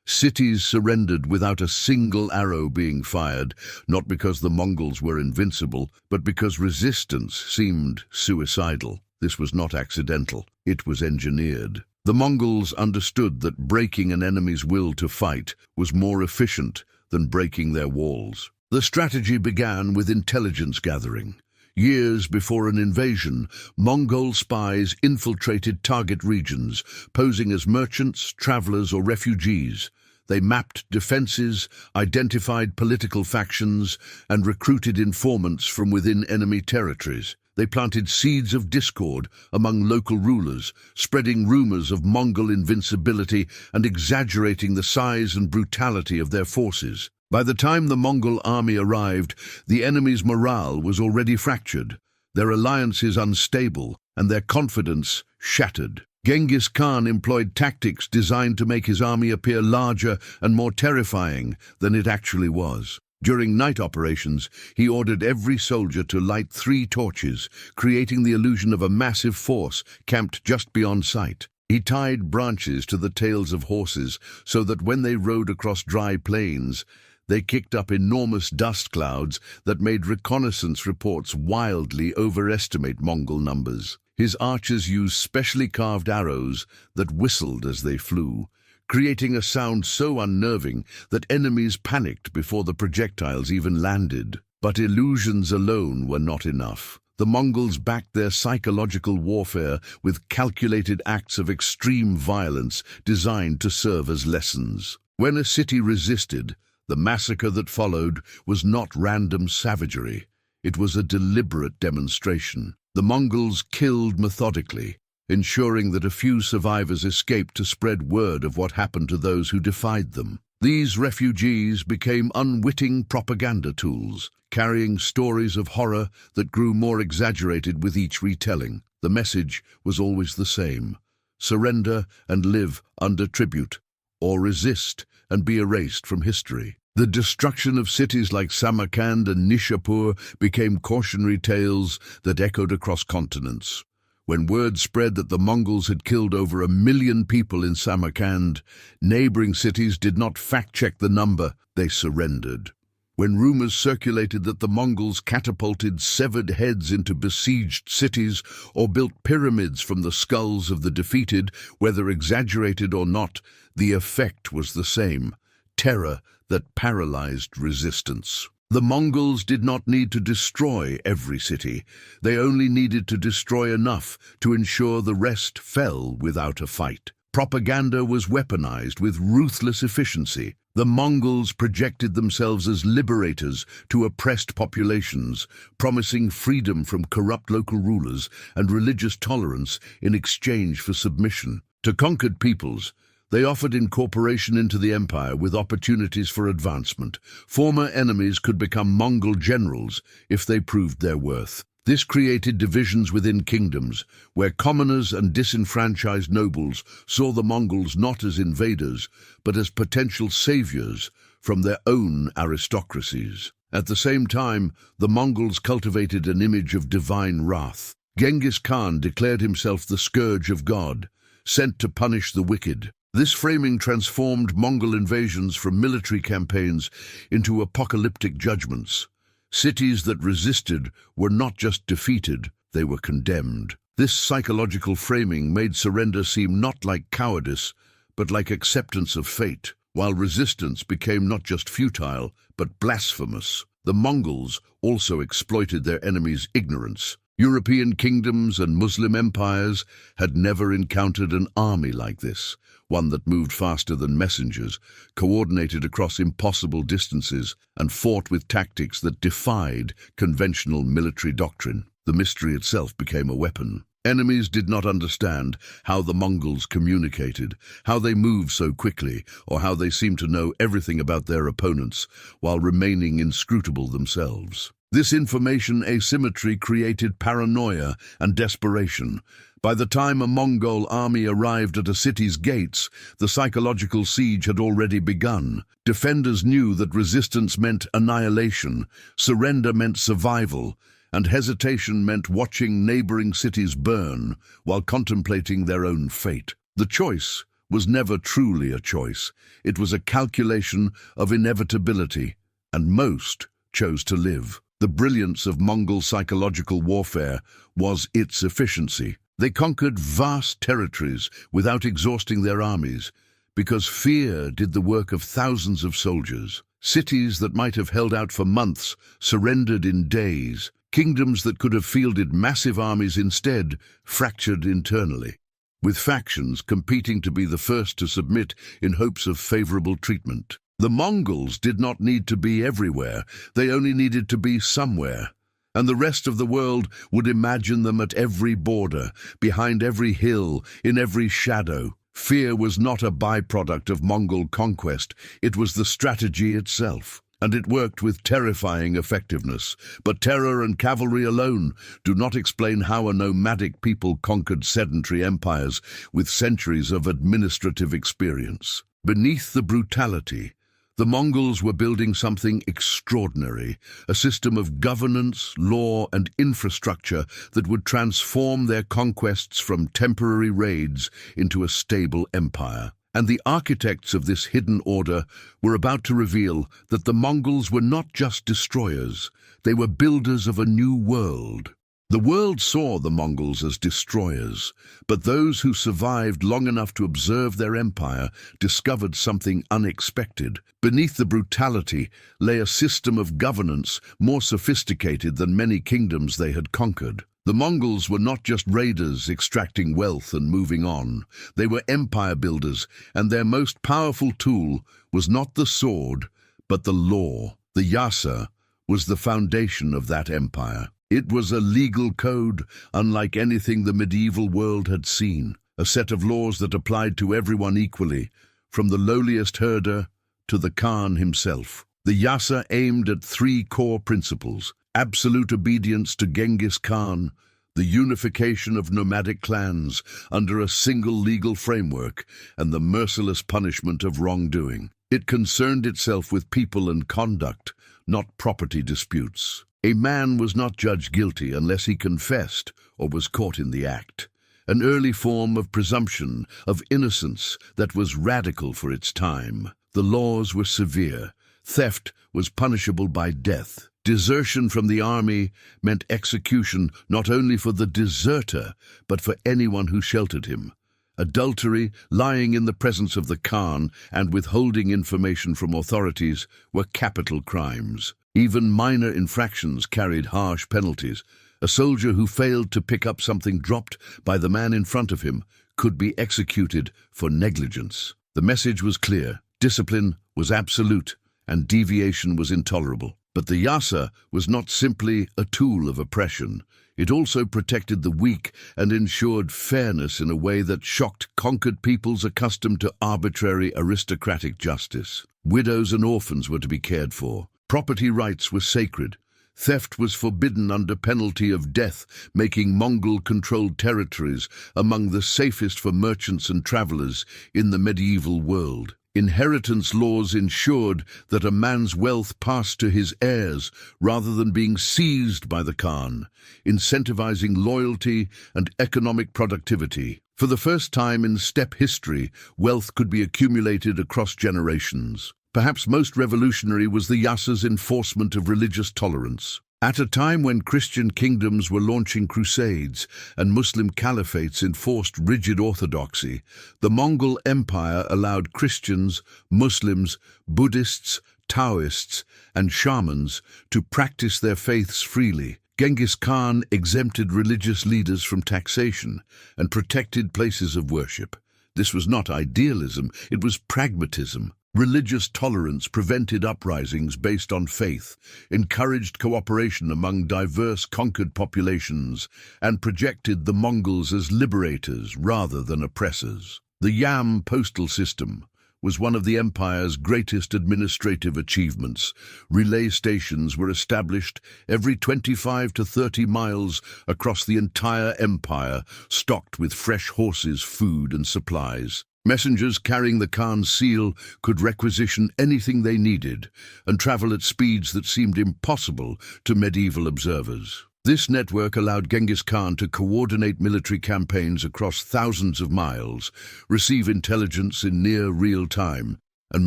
Cities surrendered without a single arrow being fired, not because the Mongols were invincible, but because resistance seemed suicidal. This was not accidental, it was engineered. The Mongols understood that breaking an enemy's will to fight was more efficient than breaking their walls. The strategy began with intelligence gathering. Years before an invasion, Mongol spies infiltrated target regions, posing as merchants, travelers, or refugees. They mapped defenses, identified political factions, and recruited informants from within enemy territories. They planted seeds of discord among local rulers, spreading rumors of Mongol invincibility and exaggerating the size and brutality of their forces. By the time the Mongol army arrived, the enemy's morale was already fractured, their alliances unstable, and their confidence shattered. Genghis Khan employed tactics designed to make his army appear larger and more terrifying than it actually was. During night operations, he ordered every soldier to light 3 torches, creating the illusion of a massive force camped just beyond sight. He tied branches to the tails of horses so that when they rode across dry plains, they kicked up enormous dust clouds that made reconnaissance reports wildly overestimate Mongol numbers. His archers used specially carved arrows that whistled as they flew, creating a sound so unnerving that enemies panicked before the projectiles even landed. But illusions alone were not enough. The Mongols backed their psychological warfare with calculated acts of extreme violence designed to serve as lessons. When a city resisted, the massacre that followed was not random savagery. It was a deliberate demonstration. The Mongols killed methodically, ensuring that a few survivors escaped to spread word of what happened to those who defied them. These refugees became unwitting propaganda tools, carrying stories of horror that grew more exaggerated with each retelling. The message was always the same: surrender and live under tribute, or resist and be erased from history. The destruction of cities like Samarkand and Nishapur became cautionary tales that echoed across continents. When word spread that the Mongols had killed over 1 million people in Samarkand, neighboring cities did not fact-check the number, they surrendered. When rumors circulated that the Mongols catapulted severed heads into besieged cities or built pyramids from the skulls of the defeated, whether exaggerated or not, the effect was the same: terror that paralyzed resistance. The Mongols did not need to destroy every city. They only needed to destroy enough to ensure the rest fell without a fight. Propaganda was weaponized with ruthless efficiency. The Mongols projected themselves as liberators to oppressed populations, promising freedom from corrupt local rulers and religious tolerance in exchange for submission. To conquered peoples, they offered incorporation into the empire with opportunities for advancement. Former enemies could become Mongol generals if they proved their worth. This created divisions within kingdoms, where commoners and disenfranchised nobles saw the Mongols not as invaders, but as potential saviors from their own aristocracies. At the same time, the Mongols cultivated an image of divine wrath. Genghis Khan declared himself the scourge of God, sent to punish the wicked. This framing transformed Mongol invasions from military campaigns into apocalyptic judgments. Cities that resisted were not just defeated, they were condemned. This psychological framing made surrender seem not like cowardice, but like acceptance of fate, while resistance became not just futile, but blasphemous. The Mongols also exploited their enemies' ignorance. European kingdoms and Muslim empires had never encountered an army like this, one that moved faster than messengers, coordinated across impossible distances, and fought with tactics that defied conventional military doctrine. The mystery itself became a weapon. Enemies did not understand how the Mongols communicated, how they moved so quickly, or how they seemed to know everything about their opponents while remaining inscrutable themselves. This information asymmetry created paranoia and desperation. By the time a Mongol army arrived at a city's gates, the psychological siege had already begun. Defenders knew that resistance meant annihilation, surrender meant survival, and hesitation meant watching neighboring cities burn while contemplating their own fate. The choice was never truly a choice. It was a calculation of inevitability, and most chose to live. The brilliance of Mongol psychological warfare was its efficiency. They conquered vast territories without exhausting their armies, because fear did the work of thousands of soldiers. Cities that might have held out for months surrendered in days. Kingdoms that could have fielded massive armies instead fractured internally, with factions competing to be the first to submit in hopes of favorable treatment. The Mongols did not need to be everywhere, they only needed to be somewhere. And the rest of the world would imagine them at every border, behind every hill, in every shadow. Fear was not a byproduct of Mongol conquest, it was the strategy itself. And it worked with terrifying effectiveness. But terror and cavalry alone do not explain how a nomadic people conquered sedentary empires with centuries of administrative experience. Beneath the brutality, the Mongols were building something extraordinary, a system of governance, law, and infrastructure that would transform their conquests from temporary raids into a stable empire. And the architects of this hidden order were about to reveal that the Mongols were not just destroyers, they were builders of a new world. The world saw the Mongols as destroyers, but those who survived long enough to observe their empire discovered something unexpected. Beneath the brutality lay a system of governance more sophisticated than many kingdoms they had conquered. The Mongols were not just raiders extracting wealth and moving on. They were empire builders, and their most powerful tool was not the sword, but the law. The Yassa was the foundation of that empire. It was a legal code unlike anything the medieval world had seen, a set of laws that applied to everyone equally, from the lowliest herder to the Khan himself. The Yassa aimed at three core principles: absolute obedience to Genghis Khan, the unification of nomadic clans under a single legal framework, and the merciless punishment of wrongdoing. It concerned itself with people and conduct, not property disputes. A man was not judged guilty unless he confessed or was caught in the act, an early form of presumption of innocence that was radical for its time. The laws were severe. Theft was punishable by death. Desertion from the army meant execution not only for the deserter, but for anyone who sheltered him. Adultery, lying in the presence of the Khan, and withholding information from authorities were capital crimes. Even minor infractions carried harsh penalties. A soldier who failed to pick up something dropped by the man in front of him could be executed for negligence. The message was clear. Discipline was absolute, and deviation was intolerable. But the Yassa was not simply a tool of oppression. It also protected the weak and ensured fairness in a way that shocked conquered peoples accustomed to arbitrary aristocratic justice. Widows and orphans were to be cared for. Property rights were sacred. Theft was forbidden under penalty of death, making Mongol-controlled territories among the safest for merchants and travelers in the medieval world. Inheritance laws ensured that a man's wealth passed to his heirs rather than being seized by the Khan, incentivizing loyalty and economic productivity. For the first time in steppe history, wealth could be accumulated across generations. Perhaps most revolutionary was the Yassa's enforcement of religious tolerance. At a time when Christian kingdoms were launching crusades and Muslim caliphates enforced rigid orthodoxy, the Mongol Empire allowed Christians, Muslims, Buddhists, Taoists, and shamans to practice their faiths freely. Genghis Khan exempted religious leaders from taxation and protected places of worship. This was not idealism, it was pragmatism. Religious tolerance prevented uprisings based on faith, encouraged cooperation among diverse conquered populations, and projected the Mongols as liberators rather than oppressors. The Yam postal system was one of the empire's greatest administrative achievements. Relay stations were established every 25 to 30 miles across the entire empire, stocked with fresh horses, food, and supplies. Messengers carrying the Khan's seal could requisition anything they needed and travel at speeds that seemed impossible to medieval observers. This network allowed Genghis Khan to coordinate military campaigns across thousands of miles, receive intelligence in near real time, and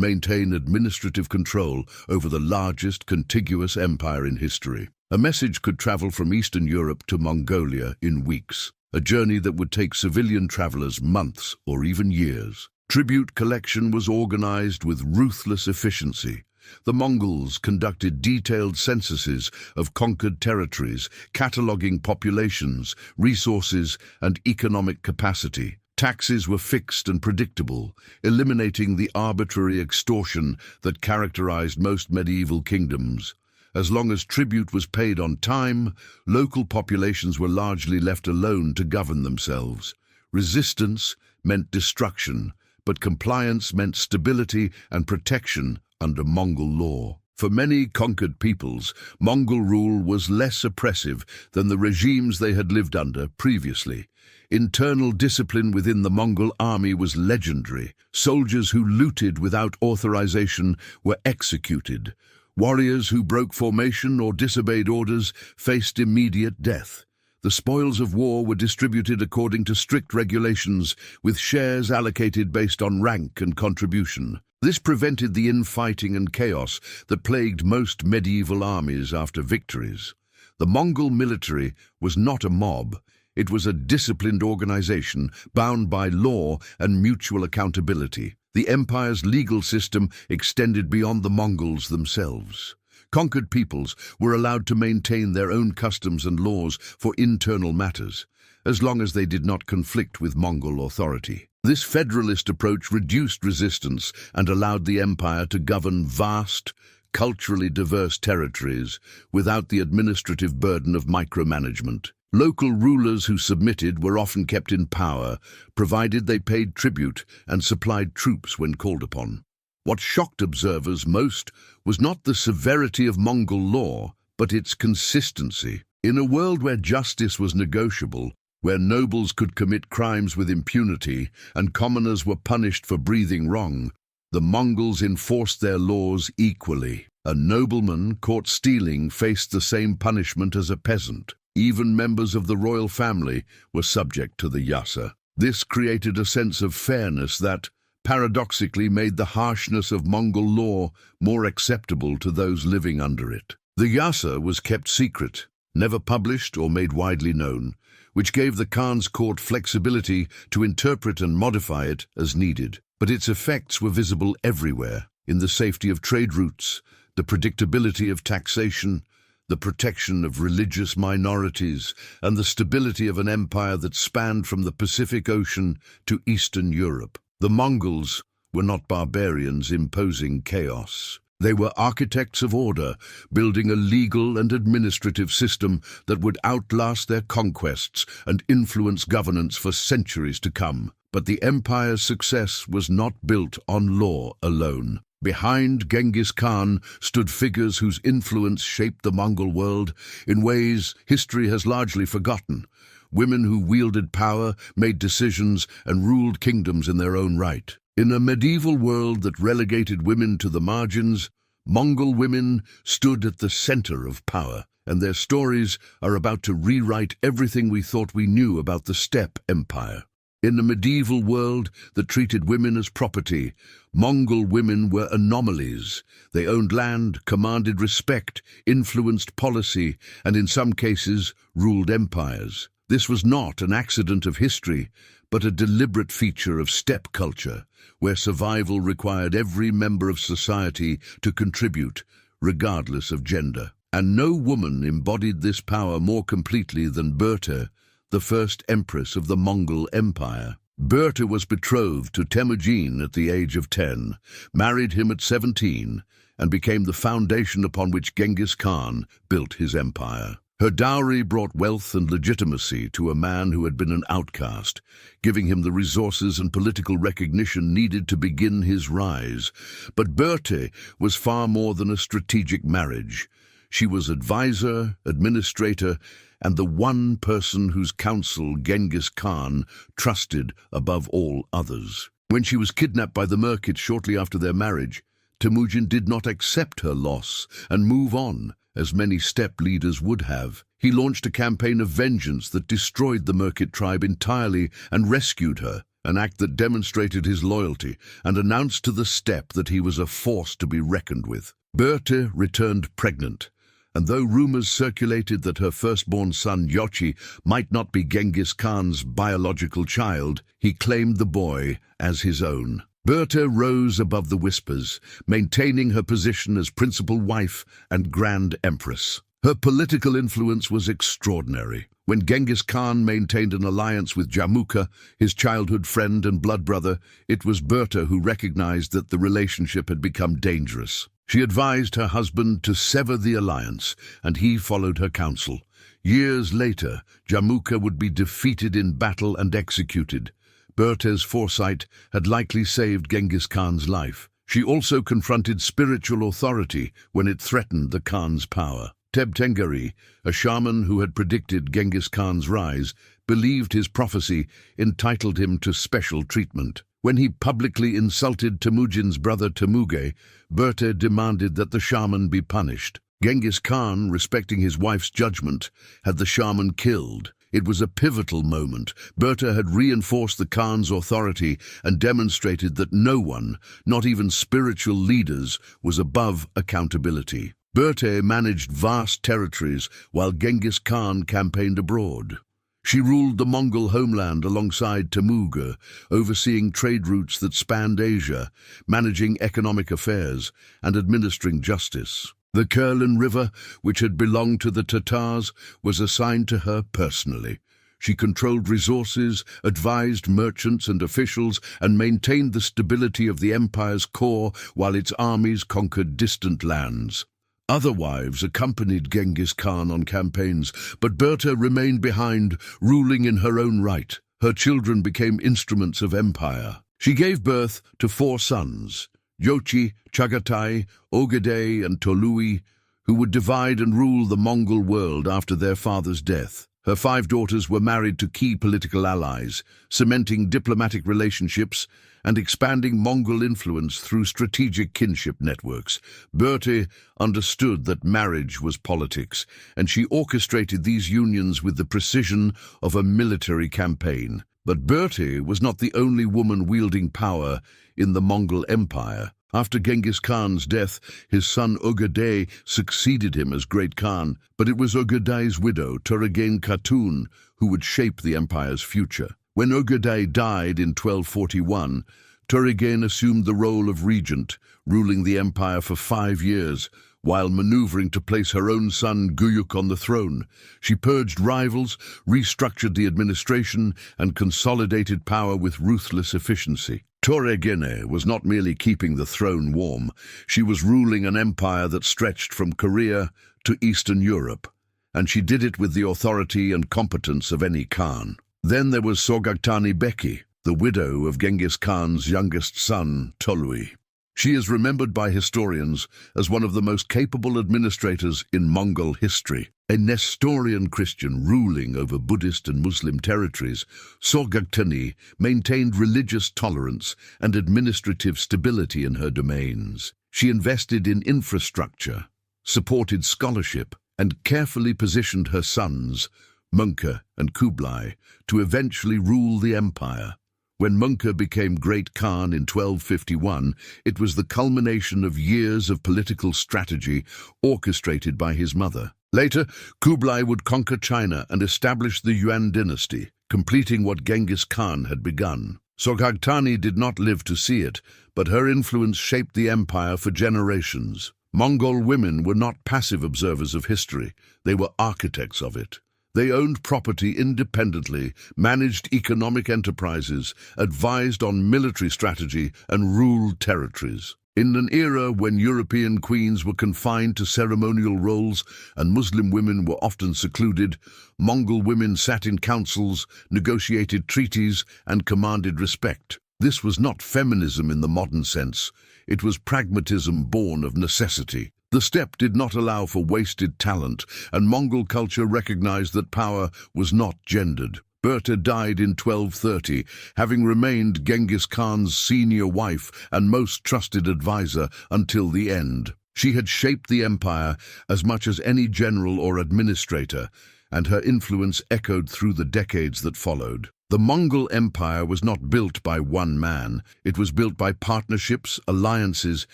maintain administrative control over the largest contiguous empire in history. A message could travel from Eastern Europe to Mongolia in weeks, a journey that would take civilian travelers months or even years. Tribute collection was organized with ruthless efficiency. The Mongols conducted detailed censuses of conquered territories, cataloging populations, resources, and economic capacity. Taxes were fixed and predictable, eliminating the arbitrary extortion that characterized most medieval kingdoms. As long as tribute was paid on time, local populations were largely left alone to govern themselves. Resistance meant destruction, but compliance meant stability and protection under Mongol law. For many conquered peoples, Mongol rule was less oppressive than the regimes they had lived under previously. Internal discipline within the Mongol army was legendary. Soldiers who looted without authorization were executed. Warriors who broke formation or disobeyed orders faced immediate death. The spoils of war were distributed according to strict regulations, with shares allocated based on rank and contribution. This prevented the infighting and chaos that plagued most medieval armies after victories. The Mongol military was not a mob. It was a disciplined organization bound by law and mutual accountability. The empire's legal system extended beyond the Mongols themselves. Conquered peoples were allowed to maintain their own customs and laws for internal matters, as long as they did not conflict with Mongol authority. This federalist approach reduced resistance and allowed the empire to govern vast, culturally diverse territories without the administrative burden of micromanagement. Local rulers who submitted were often kept in power, provided they paid tribute and supplied troops when called upon. What shocked observers most was not the severity of Mongol law, but its consistency. In a world where justice was negotiable, where nobles could commit crimes with impunity and commoners were punished for breathing wrong, the Mongols enforced their laws equally. A nobleman caught stealing faced the same punishment as a peasant. Even members of the royal family were subject to the Yassa. This created a sense of fairness that, paradoxically, made the harshness of Mongol law more acceptable to those living under it. The Yassa was kept secret, never published or made widely known, which gave the Khan's court flexibility to interpret and modify it as needed. But its effects were visible everywhere, in the safety of trade routes, the predictability of taxation, the protection of religious minorities, and the stability of an empire that spanned from the Pacific Ocean to Eastern Europe. The Mongols were not barbarians imposing chaos. They were architects of order, building a legal and administrative system that would outlast their conquests and influence governance for centuries to come. But the empire's success was not built on law alone. Behind Genghis Khan stood figures whose influence shaped the Mongol world in ways history has largely forgotten. Women who wielded power, made decisions, and ruled kingdoms in their own right. In a medieval world that relegated women to the margins, Mongol women stood at the center of power, and their stories are about to rewrite everything we thought we knew about the steppe empire. In a medieval world that treated women as property, Mongol women were anomalies. They owned land, commanded respect, influenced policy, and in some cases ruled empires. This was not an accident of history, but a deliberate feature of steppe culture, where survival required every member of society to contribute, regardless of gender. And no woman embodied this power more completely than Börte, the first empress of the Mongol Empire. Börte was betrothed to Temujin at the age of 10, married him at 17, and became the foundation upon which Genghis Khan built his empire. Her dowry brought wealth and legitimacy to a man who had been an outcast, giving him the resources and political recognition needed to begin his rise. But Börte was far more than a strategic marriage. She was advisor, administrator, and the one person whose counsel Genghis Khan trusted above all others. When she was kidnapped by the Merkits shortly after their marriage, Temujin did not accept her loss and move on, as many steppe leaders would have. He launched a campaign of vengeance that destroyed the Merkit tribe entirely and rescued her, an act that demonstrated his loyalty and announced to the steppe that he was a force to be reckoned with. Börte returned pregnant, and though rumors circulated that her firstborn son Yochi might not be Genghis Khan's biological child, he claimed the boy as his own. Börte rose above the whispers, maintaining her position as principal wife and grand empress. Her political influence was extraordinary. When Genghis Khan maintained an alliance with Jamukha, his childhood friend and blood brother, it was Börte who recognized that the relationship had become dangerous. She advised her husband to sever the alliance, and he followed her counsel. Years later, Jamukha would be defeated in battle and executed. Börte's foresight had likely saved Genghis Khan's life. She also confronted spiritual authority when it threatened the Khan's power. Tengri, a shaman who had predicted Genghis Khan's rise, believed his prophecy entitled him to special treatment. When he publicly insulted Temujin's brother Temuge, Börte demanded that the shaman be punished. Genghis Khan, respecting his wife's judgment, had the shaman killed. It was a pivotal moment. Börte had reinforced the Khan's authority and demonstrated that no one, not even spiritual leaders, was above accountability. Börte managed vast territories while Genghis Khan campaigned abroad. She ruled the Mongol homeland alongside Temuge, overseeing trade routes that spanned Asia, managing economic affairs, and administering justice. The Kurlan River, which had belonged to the Tatars, was assigned to her personally. She controlled resources, advised merchants and officials, and maintained the stability of the empire's core while its armies conquered distant lands. Other wives accompanied Genghis Khan on campaigns, but Börte remained behind, ruling in her own right. Her children became instruments of empire. She gave birth to 4 sons, Yochi, Chagatai, Ogedei, and Tolui, who would divide and rule the Mongol world after their father's death. Her 5 daughters were married to key political allies, cementing diplomatic relationships and expanding Mongol influence through strategic kinship networks. Börte understood that marriage was politics, and she orchestrated these unions with the precision of a military campaign. But Börte was not the only woman wielding power in the Mongol Empire. After Genghis Khan's death, his son Ogedei succeeded him as Great Khan, but it was Ogedei's widow, Töregene Khatun, who would shape the empire's future. When Ogedei died in 1241, Töregene assumed the role of regent, ruling the empire for 5 years, while maneuvering to place her own son Guyuk on the throne. She purged rivals, restructured the administration, and consolidated power with ruthless efficiency. Töregene was not merely keeping the throne warm, she was ruling an empire that stretched from Korea to Eastern Europe, and she did it with the authority and competence of any Khan. Then there was Sorghaghtani Beki, the widow of Genghis Khan's youngest son, Tolui. She is remembered by historians as one of the most capable administrators in Mongol history. A Nestorian Christian ruling over Buddhist and Muslim territories, Sorghaghtani maintained religious tolerance and administrative stability in her domains. She invested in infrastructure, supported scholarship, and carefully positioned her sons, Mongke and Kublai, to eventually rule the empire. When Mongke became Great Khan in 1251, it was the culmination of years of political strategy orchestrated by his mother. Later, Kublai would conquer China and establish the Yuan dynasty, completing what Genghis Khan had begun. Sorghaghtani did not live to see it, but her influence shaped the empire for generations. Mongol women were not passive observers of history, they were architects of it. They owned property independently, managed economic enterprises, advised on military strategy, and ruled territories. In an era when European queens were confined to ceremonial roles and Muslim women were often secluded, Mongol women sat in councils, negotiated treaties, and commanded respect. This was not feminism in the modern sense. It was pragmatism born of necessity. The steppe did not allow for wasted talent, and Mongol culture recognized that power was not gendered. Börte died in 1230, having remained Genghis Khan's senior wife and most trusted advisor until the end. She had shaped the empire as much as any general or administrator, and her influence echoed through the decades that followed. The Mongol Empire was not built by one man. It was built by partnerships, alliances,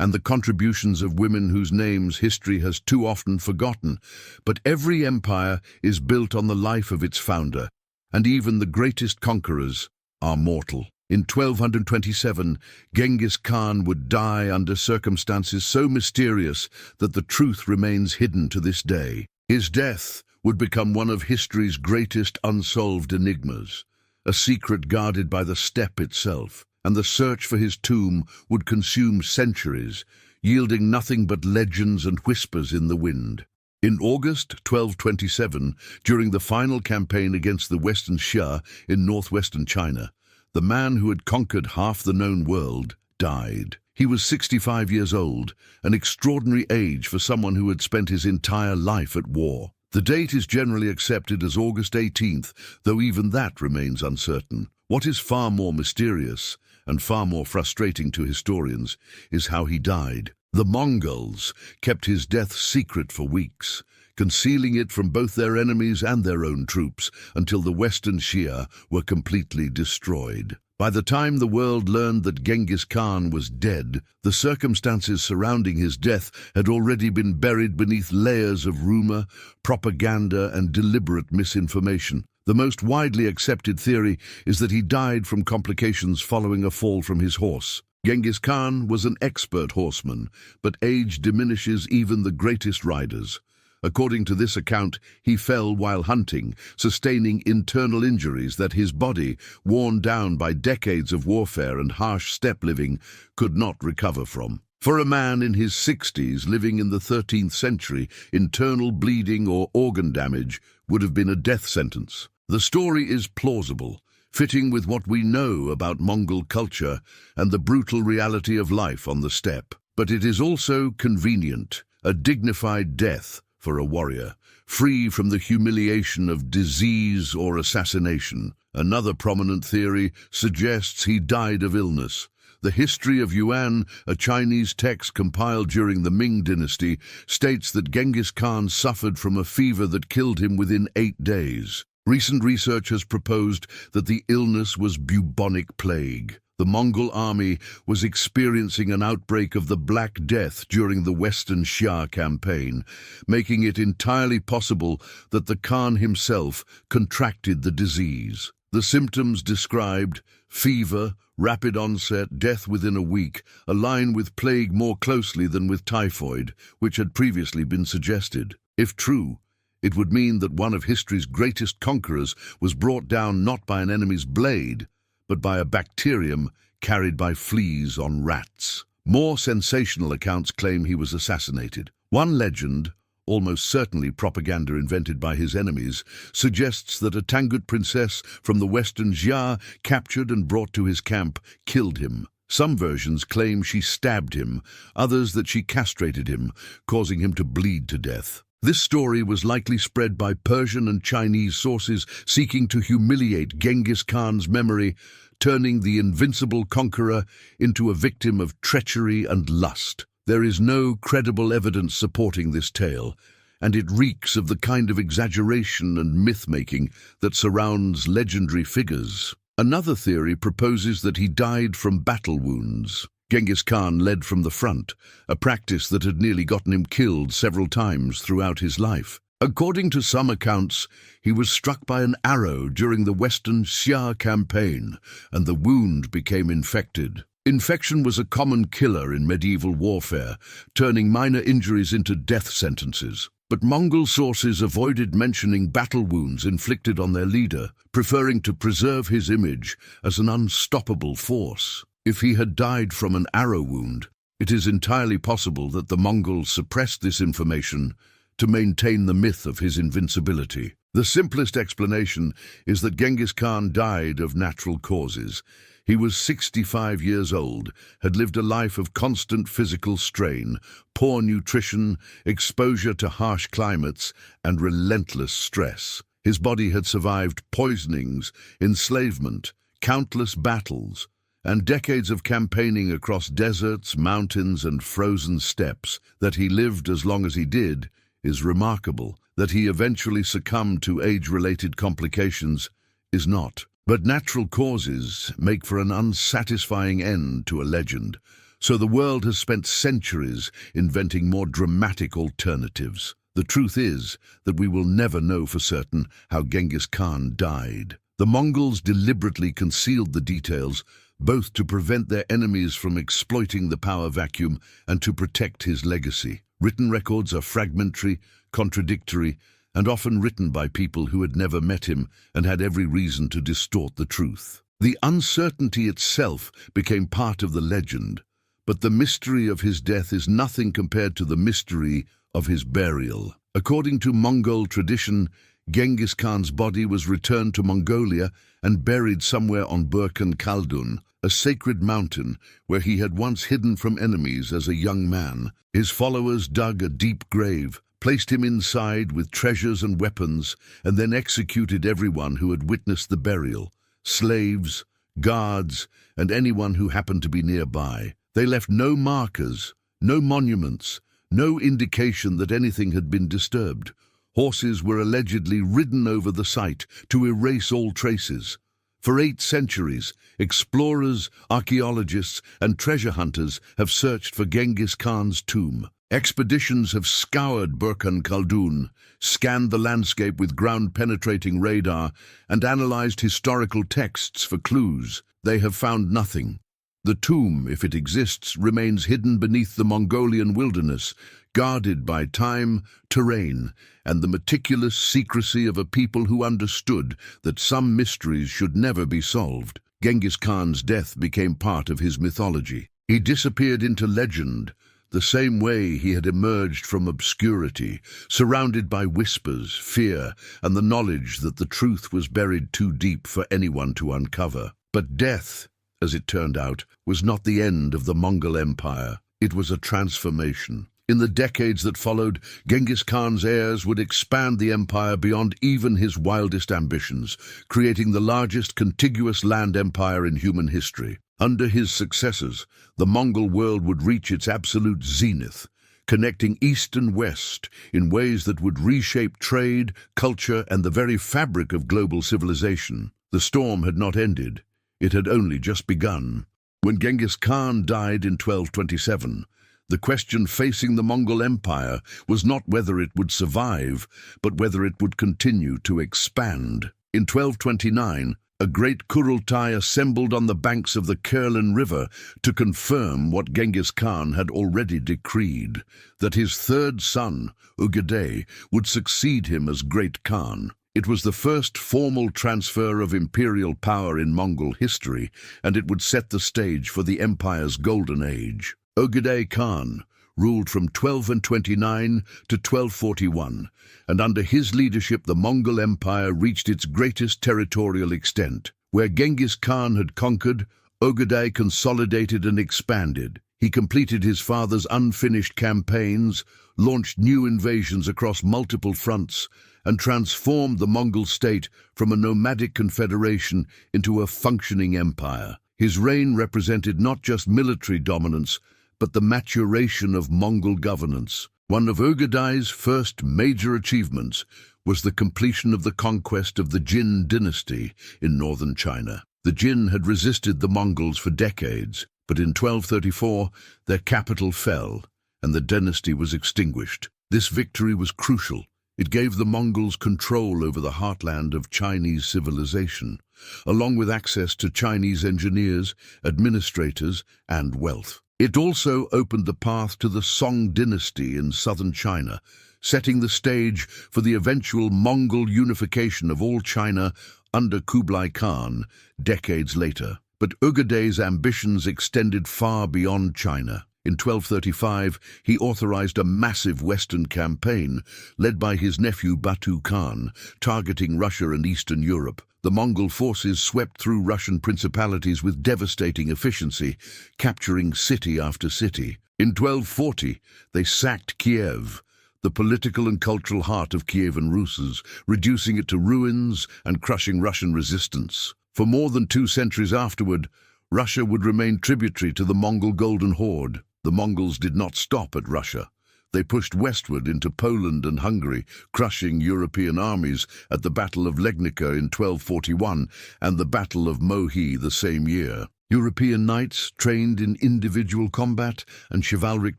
and the contributions of women whose names history has too often forgotten. But every empire is built on the life of its founder, and even the greatest conquerors are mortal. In 1227, Genghis Khan would die under circumstances so mysterious that the truth remains hidden to this day. His death would become one of history's greatest unsolved enigmas, a secret guarded by the steppe itself, and the search for his tomb would consume centuries, yielding nothing but legends and whispers in the wind. In August 1227, during the final campaign against the Western Xia in northwestern China, the man who had conquered half the known world died. He was 65 years old, an extraordinary age for someone who had spent his entire life at war. The date is generally accepted as August 18th, though even that remains uncertain. What is far more mysterious and far more frustrating to historians is how he died. The Mongols kept his death secret for weeks, concealing it from both their enemies and their own troops until the Western Xia were completely destroyed. By the time the world learned that Genghis Khan was dead, the circumstances surrounding his death had already been buried beneath layers of rumor, propaganda, and deliberate misinformation. The most widely accepted theory is that he died from complications following a fall from his horse. Genghis Khan was an expert horseman, but age diminishes even the greatest riders. According to this account, he fell while hunting, sustaining internal injuries that his body, worn down by decades of warfare and harsh steppe living, could not recover from. For a man in his 60s living in the 13th century, internal bleeding or organ damage would have been a death sentence. The story is plausible, fitting with what we know about Mongol culture and the brutal reality of life on the steppe. But it is also convenient, a dignified death for a warrior, free from the humiliation of disease or assassination. Another prominent theory suggests he died of illness. The History of Yuan, a Chinese text compiled during the Ming Dynasty, states that Genghis Khan suffered from a fever that killed him within 8 days. Recent research has proposed that the illness was bubonic plague. The Mongol army was experiencing an outbreak of the Black Death during the Western Xia campaign, making it entirely possible that the Khan himself contracted the disease. The symptoms described, fever, rapid onset, death within a week, align with plague more closely than with typhoid, which had previously been suggested. If true, it would mean that one of history's greatest conquerors was brought down not by an enemy's blade, but by a bacterium carried by fleas on rats. More sensational accounts claim he was assassinated. One legend, almost certainly propaganda invented by his enemies, suggests that a Tangut princess from the Western Xia, captured and brought to his camp, killed him. Some versions claim she stabbed him, others that she castrated him, causing him to bleed to death. This story was likely spread by Persian and Chinese sources seeking to humiliate Genghis Khan's memory, turning the invincible conqueror into a victim of treachery and lust. There is no credible evidence supporting this tale, and it reeks of the kind of exaggeration and myth-making that surrounds legendary figures. Another theory proposes that he died from battle wounds. Genghis Khan led from the front, a practice that had nearly gotten him killed several times throughout his life. According to some accounts, he was struck by an arrow during the Western Xia campaign, and the wound became infected. Infection was a common killer in medieval warfare, turning minor injuries into death sentences. But Mongol sources avoided mentioning battle wounds inflicted on their leader, preferring to preserve his image as an unstoppable force. If he had died from an arrow wound, it is entirely possible that the Mongols suppressed this information to maintain the myth of his invincibility. The simplest explanation is that Genghis Khan died of natural causes. He was 65 years old, had lived a life of constant physical strain, poor nutrition, exposure to harsh climates, and relentless stress. His body had survived poisonings, enslavement, countless battles, and decades of campaigning across deserts, mountains, and frozen steppes. That he lived as long as he did is remarkable. That he eventually succumbed to age-related complications is not. But natural causes make for an unsatisfying end to a legend, so the world has spent centuries inventing more dramatic alternatives. The truth is that we will never know for certain how Genghis Khan died. The Mongols deliberately concealed the details, both to prevent their enemies from exploiting the power vacuum and to protect his legacy. Written records are fragmentary, contradictory, and often written by people who had never met him and had every reason to distort the truth. The uncertainty itself became part of the legend, but the mystery of his death is nothing compared to the mystery of his burial. According to Mongol tradition, Genghis Khan's body was returned to Mongolia and buried somewhere on Börte Khaldun, a sacred mountain where he had once hidden from enemies as a young man. His followers dug a deep grave, placed him inside with treasures and weapons, and then executed everyone who had witnessed the burial, slaves, guards, and anyone who happened to be nearby. They left no markers, no monuments, no indication that anything had been disturbed. Horses were allegedly ridden over the site to erase all traces. For 8 centuries, explorers, archaeologists, and treasure hunters have searched for Genghis Khan's tomb. Expeditions have scoured Börte Khaldun, scanned the landscape with ground-penetrating radar, and analyzed historical texts for clues. They have found nothing. The tomb, if it exists, remains hidden beneath the Mongolian wilderness, guarded by time, terrain, and the meticulous secrecy of a people who understood that some mysteries should never be solved. Genghis Khan's death became part of his mythology. He disappeared into legend, the same way he had emerged from obscurity, surrounded by whispers, fear, and the knowledge that the truth was buried too deep for anyone to uncover. But death, as it turned out, was not the end of the Mongol Empire. It was a transformation. In the decades that followed, Genghis Khan's heirs would expand the empire beyond even his wildest ambitions, creating the largest contiguous land empire in human history. Under his successors, the Mongol world would reach its absolute zenith, connecting east and west in ways that would reshape trade, culture, and the very fabric of global civilization. The storm had not ended. It had only just begun. When Genghis Khan died in 1227, the question facing the Mongol Empire was not whether it would survive, but whether it would continue to expand. In 1229, a great Kurultai assembled on the banks of the Khwarezm River to confirm what Genghis Khan had already decreed, that his third son, Ögedei, would succeed him as Great Khan. It was the first formal transfer of imperial power in Mongol history, and it would set the stage for the empire's golden age. Ögedei Khan ruled from 1229 to 1241, and under his leadership the Mongol Empire reached its greatest territorial extent. Where Genghis Khan had conquered, Ögedei consolidated and expanded. He completed his father's unfinished campaigns, launched new invasions across multiple fronts, and transformed the Mongol state from a nomadic confederation into a functioning empire. His reign represented not just military dominance, but the maturation of Mongol governance. One of Ögedei's first major achievements was the completion of the conquest of the Jin Dynasty in northern China. The Jin had resisted the Mongols for decades, but in 1234 their capital fell and the dynasty was extinguished. This victory was crucial. It gave the Mongols control over the heartland of Chinese civilization, along with access to Chinese engineers, administrators, and wealth. It also opened the path to the Song dynasty in southern China, setting the stage for the eventual Mongol unification of all China under Kublai Khan decades later. But Ögedei's ambitions extended far beyond China. In 1235, he authorized a massive western campaign led by his nephew Batu Khan, targeting Russia and Eastern Europe. The Mongol forces swept through Russian principalities with devastating efficiency, capturing city after city. In 1240, they sacked Kiev, the political and cultural heart of Kievan Russes, reducing it to ruins and crushing Russian resistance. For more than 2 centuries afterward, Russia would remain tributary to the Mongol Golden Horde. The Mongols did not stop at Russia. They pushed westward into Poland and Hungary, crushing European armies at the Battle of Legnica in 1241 and the Battle of Mohi the same year. European knights, trained in individual combat and chivalric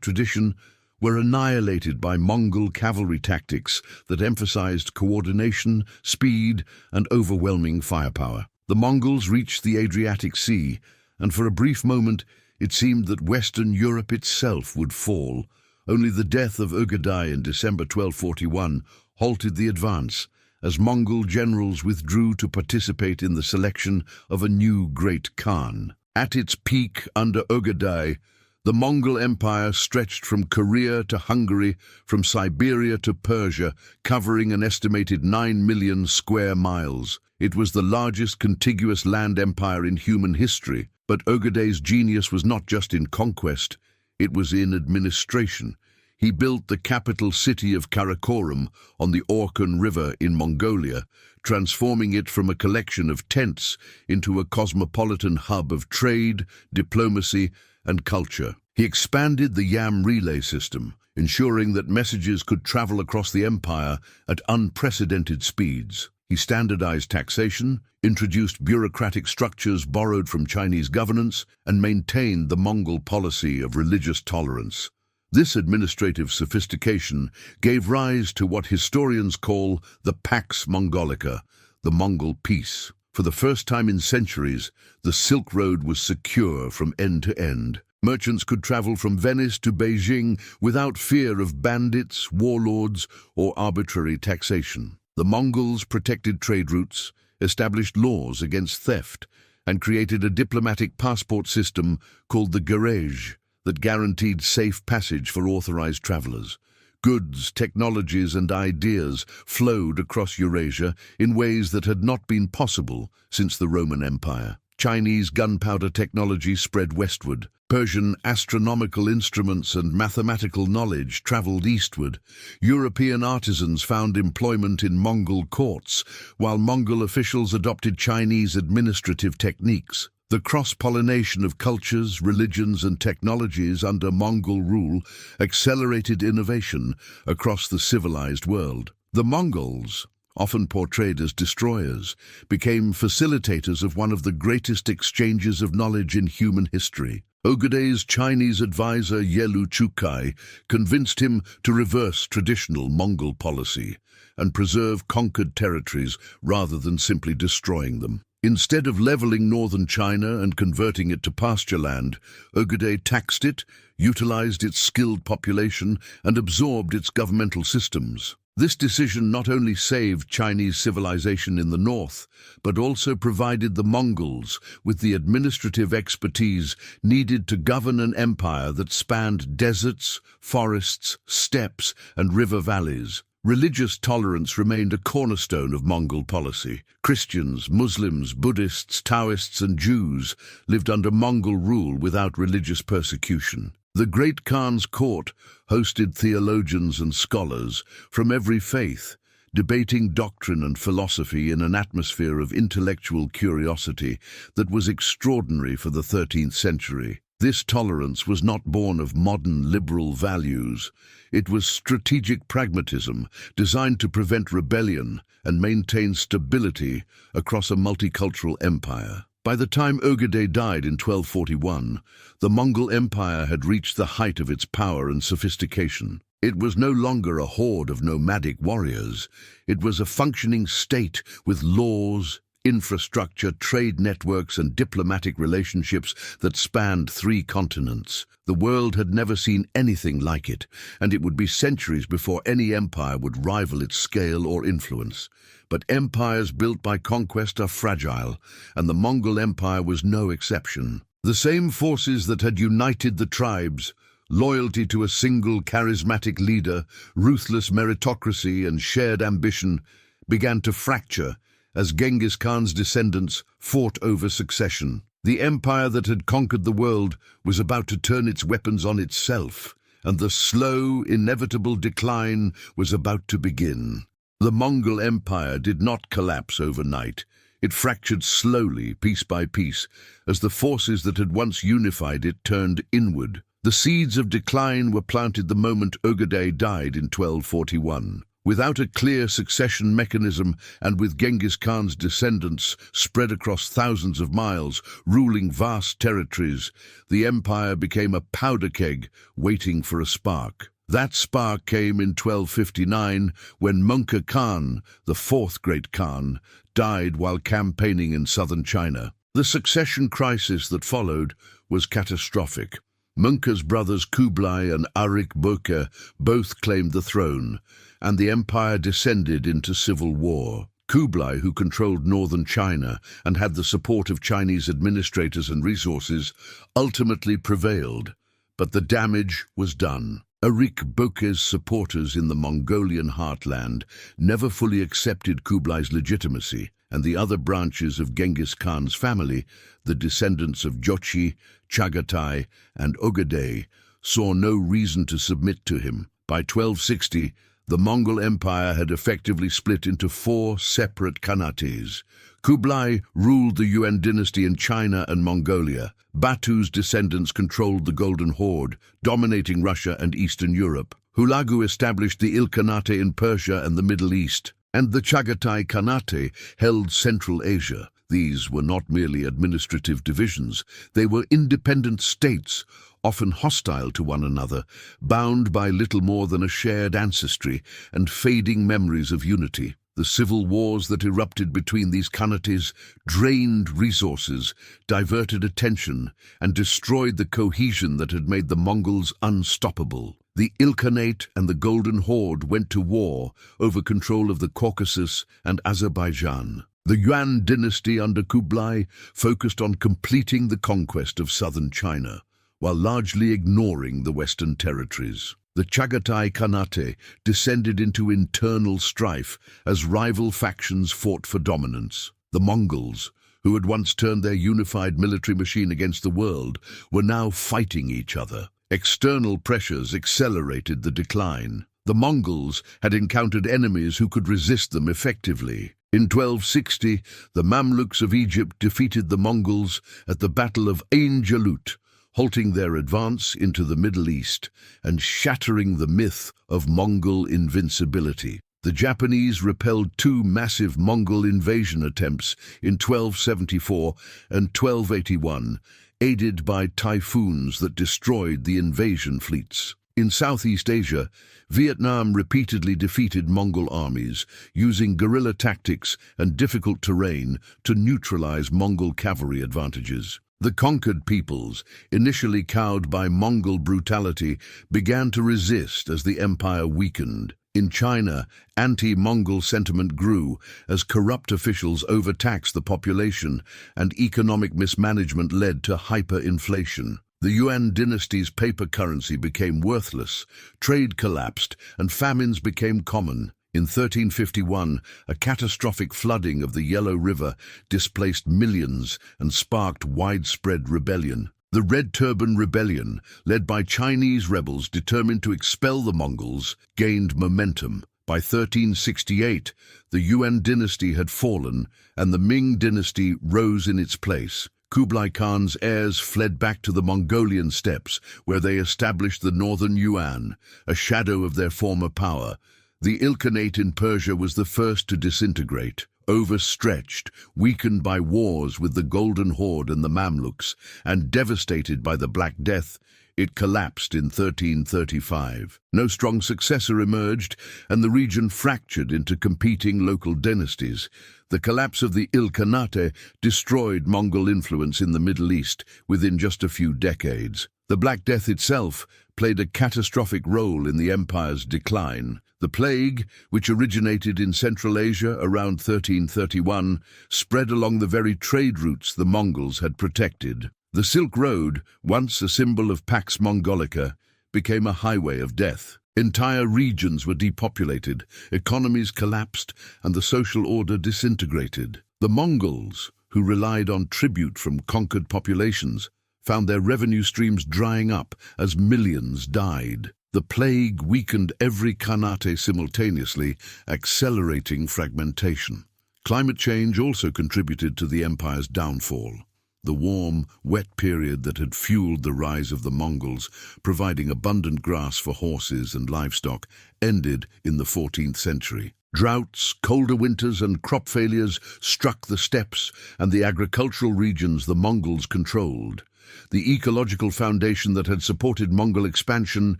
tradition, were annihilated by Mongol cavalry tactics that emphasized coordination, speed, and overwhelming firepower. The Mongols reached the Adriatic Sea, and for a brief moment it seemed that Western Europe itself would fall. Only the death of Ögedei in December 1241 halted the advance, as Mongol generals withdrew to participate in the selection of a new great Khan. At its peak under Ögedei, the Mongol Empire stretched from Korea to Hungary, from Siberia to Persia, covering an estimated 9 million square miles. It was the largest contiguous land empire in human history, but Ögedei's genius was not just in conquest, it was in administration. He built the capital city of Karakorum on the Orkhon River in Mongolia, transforming it from a collection of tents into a cosmopolitan hub of trade, diplomacy, and culture. He expanded the Yam relay system, ensuring that messages could travel across the empire at unprecedented speeds. He standardized taxation, introduced bureaucratic structures borrowed from Chinese governance, and maintained the Mongol policy of religious tolerance. This administrative sophistication gave rise to what historians call the Pax Mongolica, the Mongol peace. For the first time in centuries, the Silk Road was secure from end to end. Merchants could travel from Venice to Beijing without fear of bandits, warlords, or arbitrary taxation. The Mongols protected trade routes, established laws against theft, and created a diplomatic passport system called the garage that guaranteed safe passage for authorized travelers. Goods, technologies, and ideas flowed across Eurasia in ways that had not been possible since the Roman Empire. Chinese gunpowder technology spread westward. Persian astronomical instruments and mathematical knowledge traveled eastward. European artisans found employment in Mongol courts, while Mongol officials adopted Chinese administrative techniques. The cross-pollination of cultures, religions, and technologies under Mongol rule accelerated innovation across the civilized world. The Mongols, often portrayed as destroyers, became facilitators of one of the greatest exchanges of knowledge in human history. Ögedei's Chinese advisor Yelu Chukai convinced him to reverse traditional Mongol policy and preserve conquered territories rather than simply destroying them. Instead of leveling northern China and converting it to pasture land, Ögedei taxed it, utilized its skilled population, and absorbed its governmental systems. This decision not only saved Chinese civilization in the north, but also provided the Mongols with the administrative expertise needed to govern an empire that spanned deserts, forests, steppes, and river valleys. Religious tolerance remained a cornerstone of Mongol policy. Christians, Muslims, Buddhists, Taoists, and Jews lived under Mongol rule without religious persecution. The Great Khan's court hosted theologians and scholars from every faith, debating doctrine and philosophy in an atmosphere of intellectual curiosity that was extraordinary for the 13th century. This tolerance was not born of modern liberal values. It was strategic pragmatism designed to prevent rebellion and maintain stability across a multicultural empire. By the time Ögedei died in 1241, the Mongol Empire had reached the height of its power and sophistication. It was no longer a horde of nomadic warriors. It was a functioning state with laws, infrastructure, trade networks, and diplomatic relationships that spanned 3 continents. The world had never seen anything like it, and it would be centuries before any empire would rival its scale or influence. But empires built by conquest are fragile, and the Mongol Empire was no exception. The same forces that had united the tribes, loyalty to a single charismatic leader, ruthless meritocracy, and shared ambition, began to fracture as Genghis Khan's descendants fought over succession. The empire that had conquered the world was about to turn its weapons on itself, and the slow, inevitable decline was about to begin. The Mongol Empire did not collapse overnight. It fractured slowly, piece by piece, as the forces that had once unified it turned inward. The seeds of decline were planted the moment Ögedei died in 1241. Without a clear succession mechanism, and with Genghis Khan's descendants spread across thousands of miles, ruling vast territories, the empire became a powder keg waiting for a spark. That spark came in 1259 when Mongol Khan, the 4th Great Khan, died while campaigning in southern China. The succession crisis that followed was catastrophic. Mongol's brothers Kublai and Arik Börte both claimed the throne, and the empire descended into civil war. Kublai, who controlled northern China and had the support of Chinese administrators and resources, ultimately prevailed, but the damage was done. Arik Börte's supporters in the Mongolian heartland never fully accepted Kublai's legitimacy, and the other branches of Genghis Khan's family, the descendants of Jochi, Chagatai, and Ögedei, saw no reason to submit to him. By 1260, the Mongol Empire had effectively split into 4 separate khanates. Kublai ruled the Yuan dynasty in China and Mongolia. Batu's descendants controlled the Golden Horde, dominating Russia and Eastern Europe. Hulagu established the Ilkhanate in Persia and the Middle East, and the Chagatai Khanate held Central Asia. These were not merely administrative divisions, they were independent states, often hostile to one another, bound by little more than a shared ancestry and fading memories of unity. The civil wars that erupted between these khanates drained resources, diverted attention, and destroyed the cohesion that had made the Mongols unstoppable. The Ilkhanate and the Golden Horde went to war over control of the Caucasus and Azerbaijan. The Yuan dynasty under Kublai focused on completing the conquest of southern China, while largely ignoring the western territories. The Chagatai Khanate descended into internal strife as rival factions fought for dominance. The Mongols, who had once turned their unified military machine against the world, were now fighting each other. External pressures accelerated the decline. The Mongols had encountered enemies who could resist them effectively. In 1260, the Mamluks of Egypt defeated the Mongols at the Battle of Ain Jalut, halting their advance into the Middle East and shattering the myth of Mongol invincibility. The Japanese repelled 2 massive Mongol invasion attempts in 1274 and 1281, aided by typhoons that destroyed the invasion fleets. In Southeast Asia, Vietnam repeatedly defeated Mongol armies, using guerrilla tactics and difficult terrain to neutralize Mongol cavalry advantages. The conquered peoples, initially cowed by Mongol brutality, began to resist as the empire weakened. In China, anti-Mongol sentiment grew as corrupt officials overtaxed the population and economic mismanagement led to hyperinflation. The Yuan dynasty's paper currency became worthless, trade collapsed, and famines became common. In 1351, a catastrophic flooding of the Yellow River displaced millions and sparked widespread rebellion. The Red Turban Rebellion, led by Chinese rebels determined to expel the Mongols, gained momentum. By 1368, the Yuan dynasty had fallen, and the Ming dynasty rose in its place. Kublai Khan's heirs fled back to the Mongolian steppes, where they established the northern Yuan, a shadow of their former power. The Ilkhanate in Persia was the first to disintegrate. Overstretched, weakened by wars with the Golden Horde and the Mamluks, and devastated by the Black Death, It collapsed in 1335. No strong successor emerged, and the region fractured into competing local dynasties. The collapse of the Ilkhanate destroyed Mongol influence in the Middle East within just a few decades. The Black Death itself played a catastrophic role in the empire's decline. The plague, which originated in Central Asia around 1331, spread along the very trade routes the Mongols had protected. The Silk Road, once a symbol of Pax Mongolica, became a highway of death. Entire regions were depopulated, economies collapsed, and the social order disintegrated. The Mongols, who relied on tribute from conquered populations, found their revenue streams drying up as millions died. The plague weakened every khanate simultaneously, accelerating fragmentation. Climate change also contributed to the empire's downfall. The warm, wet period that had fueled the rise of the Mongols, providing abundant grass for horses and livestock, ended in the 14th century. Droughts, colder winters, and crop failures struck the steppes and the agricultural regions the Mongols controlled. The ecological foundation that had supported Mongol expansion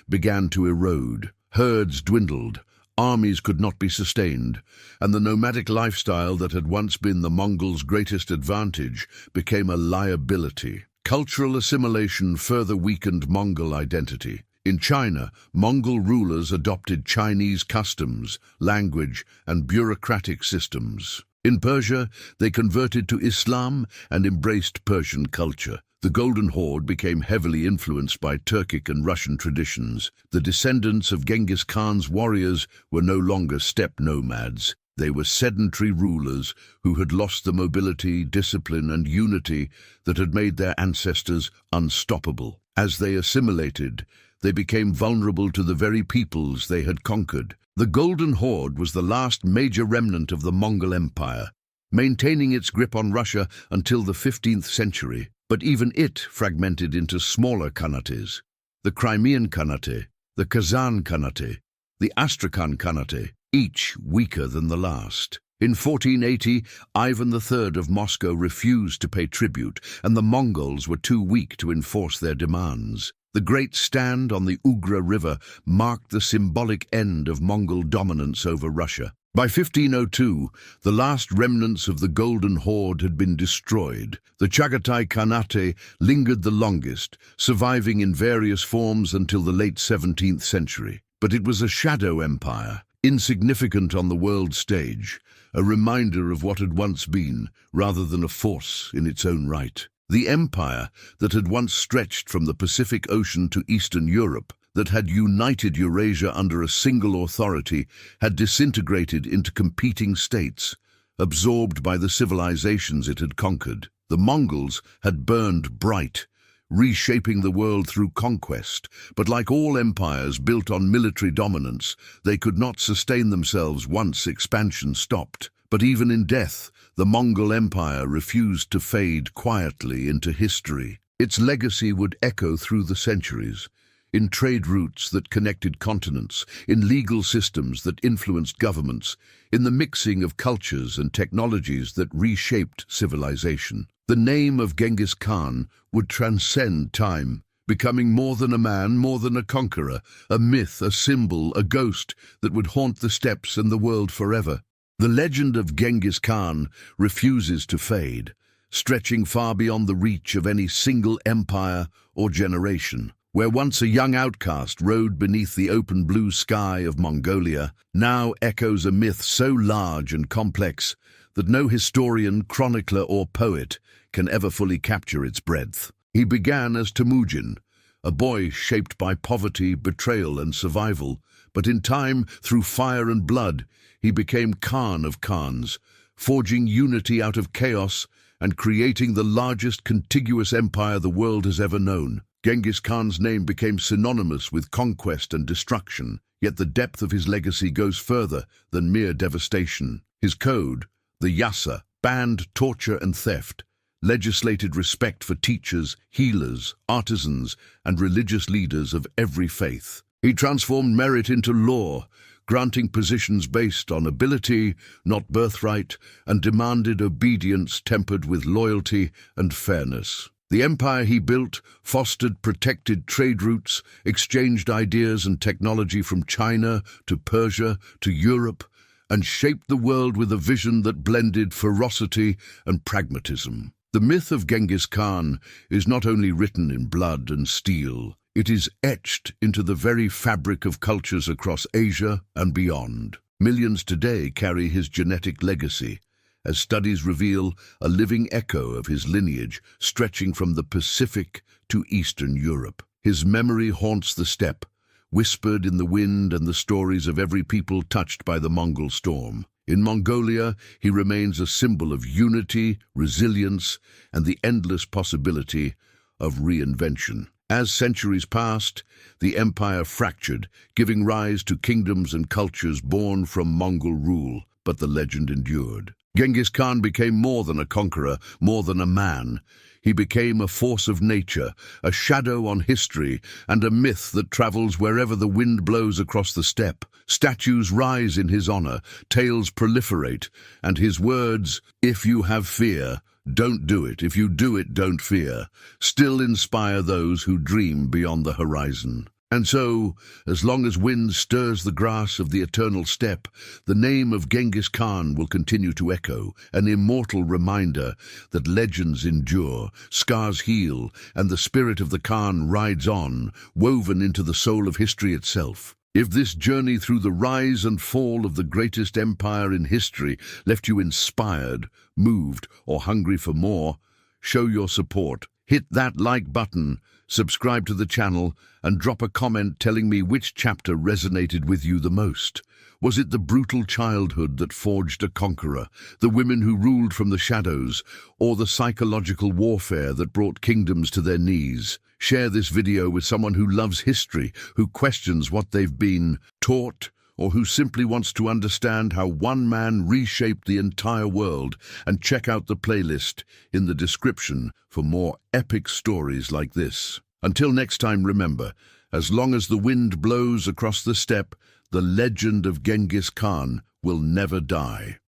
began to erode. Herds dwindled, armies could not be sustained, and the nomadic lifestyle that had once been the Mongols' greatest advantage became a liability. Cultural assimilation further weakened Mongol identity. In China, Mongol rulers adopted Chinese customs, language, and bureaucratic systems. In Persia, they converted to Islam and embraced Persian culture. The Golden Horde became heavily influenced by Turkic and Russian traditions. The descendants of Genghis Khan's warriors were no longer steppe nomads. They were sedentary rulers who had lost the mobility, discipline, and unity that had made their ancestors unstoppable. As they assimilated, they became vulnerable to the very peoples they had conquered. The Golden Horde was the last major remnant of the Mongol Empire, maintaining its grip on Russia until the 15th century. But even it fragmented into smaller khanates: the Crimean Khanate, the Kazan Khanate, the Astrakhan Khanate, each weaker than the last. In 1480, Ivan III of Moscow refused to pay tribute, and the Mongols were too weak to enforce their demands. The Great Stand on the Ugra River marked the symbolic end of Mongol dominance over Russia. By 1502, the last remnants of the Golden Horde had been destroyed. The Chagatai Khanate lingered the longest, surviving in various forms until the late 17th century. But it was a shadow empire, insignificant on the world stage, a reminder of what had once been, rather than a force in its own right. The empire that had once stretched from the Pacific Ocean to Eastern Europe, that had united Eurasia under a single authority, had disintegrated into competing states, absorbed by the civilizations it had conquered. The Mongols had burned bright, reshaping the world through conquest, but like all empires built on military dominance, they could not sustain themselves once expansion stopped. But even in death, the Mongol Empire refused to fade quietly into history. Its legacy would echo through the centuries, in trade routes that connected continents, in legal systems that influenced governments, in the mixing of cultures and technologies that reshaped civilization. The name of Genghis Khan would transcend time, becoming more than a man, more than a conqueror, a myth, a symbol, a ghost that would haunt the steppes and the world forever. The legend of Genghis Khan refuses to fade, stretching far beyond the reach of any single empire or generation. Where once a young outcast rode beneath the open blue sky of Mongolia, now echoes a myth so large and complex that no historian, chronicler, or poet can ever fully capture its breadth. He began as Temujin, a boy shaped by poverty, betrayal, and survival, but in time, through fire and blood, he became Khan of Khans, forging unity out of chaos and creating the largest contiguous empire the world has ever known. Genghis Khan's name became synonymous with conquest and destruction, yet the depth of his legacy goes further than mere devastation. His code, the Yassa, banned torture and theft, legislated respect for teachers, healers, artisans, and religious leaders of every faith. He transformed merit into law, granting positions based on ability, not birthright, and demanded obedience tempered with loyalty and fairness. The empire he built fostered protected trade routes, exchanged ideas and technology from China to Persia to Europe, and shaped the world with a vision that blended ferocity and pragmatism. The myth of Genghis Khan is not only written in blood and steel, it is etched into the very fabric of cultures across Asia and beyond. Millions today carry his genetic legacy, as studies reveal a living echo of his lineage stretching from the Pacific to Eastern Europe. His memory haunts the steppe, whispered in the wind and the stories of every people touched by the Mongol storm. In Mongolia, he remains a symbol of unity, resilience, and the endless possibility of reinvention. As centuries passed, the empire fractured, giving rise to kingdoms and cultures born from Mongol rule, but the legend endured. Genghis Khan became more than a conqueror, more than a man. He became a force of nature, a shadow on history, and a myth that travels wherever the wind blows across the steppe. Statues rise in his honor, tales proliferate, and his words, "If you have fear, don't do it. If you do it, don't fear," still inspire those who dream beyond the horizon. And so, as long as wind stirs the grass of the eternal steppe, the name of Genghis Khan will continue to echo, an immortal reminder that legends endure, scars heal, and the spirit of the Khan rides on, woven into the soul of history itself. If this journey through the rise and fall of the greatest empire in history left you inspired, moved, or hungry for more, show your support. Hit that like button, subscribe to the channel, and drop a comment telling me which chapter resonated with you the most. Was it the brutal childhood that forged a conqueror, the women who ruled from the shadows, or the psychological warfare that brought kingdoms to their knees? Share this video with someone who loves history, who questions what they've been taught, or who simply wants to understand how one man reshaped the entire world. And check out the playlist in the description for more epic stories like this. Until next time, remember, as long as the wind blows across the steppe, the legend of Genghis Khan will never die.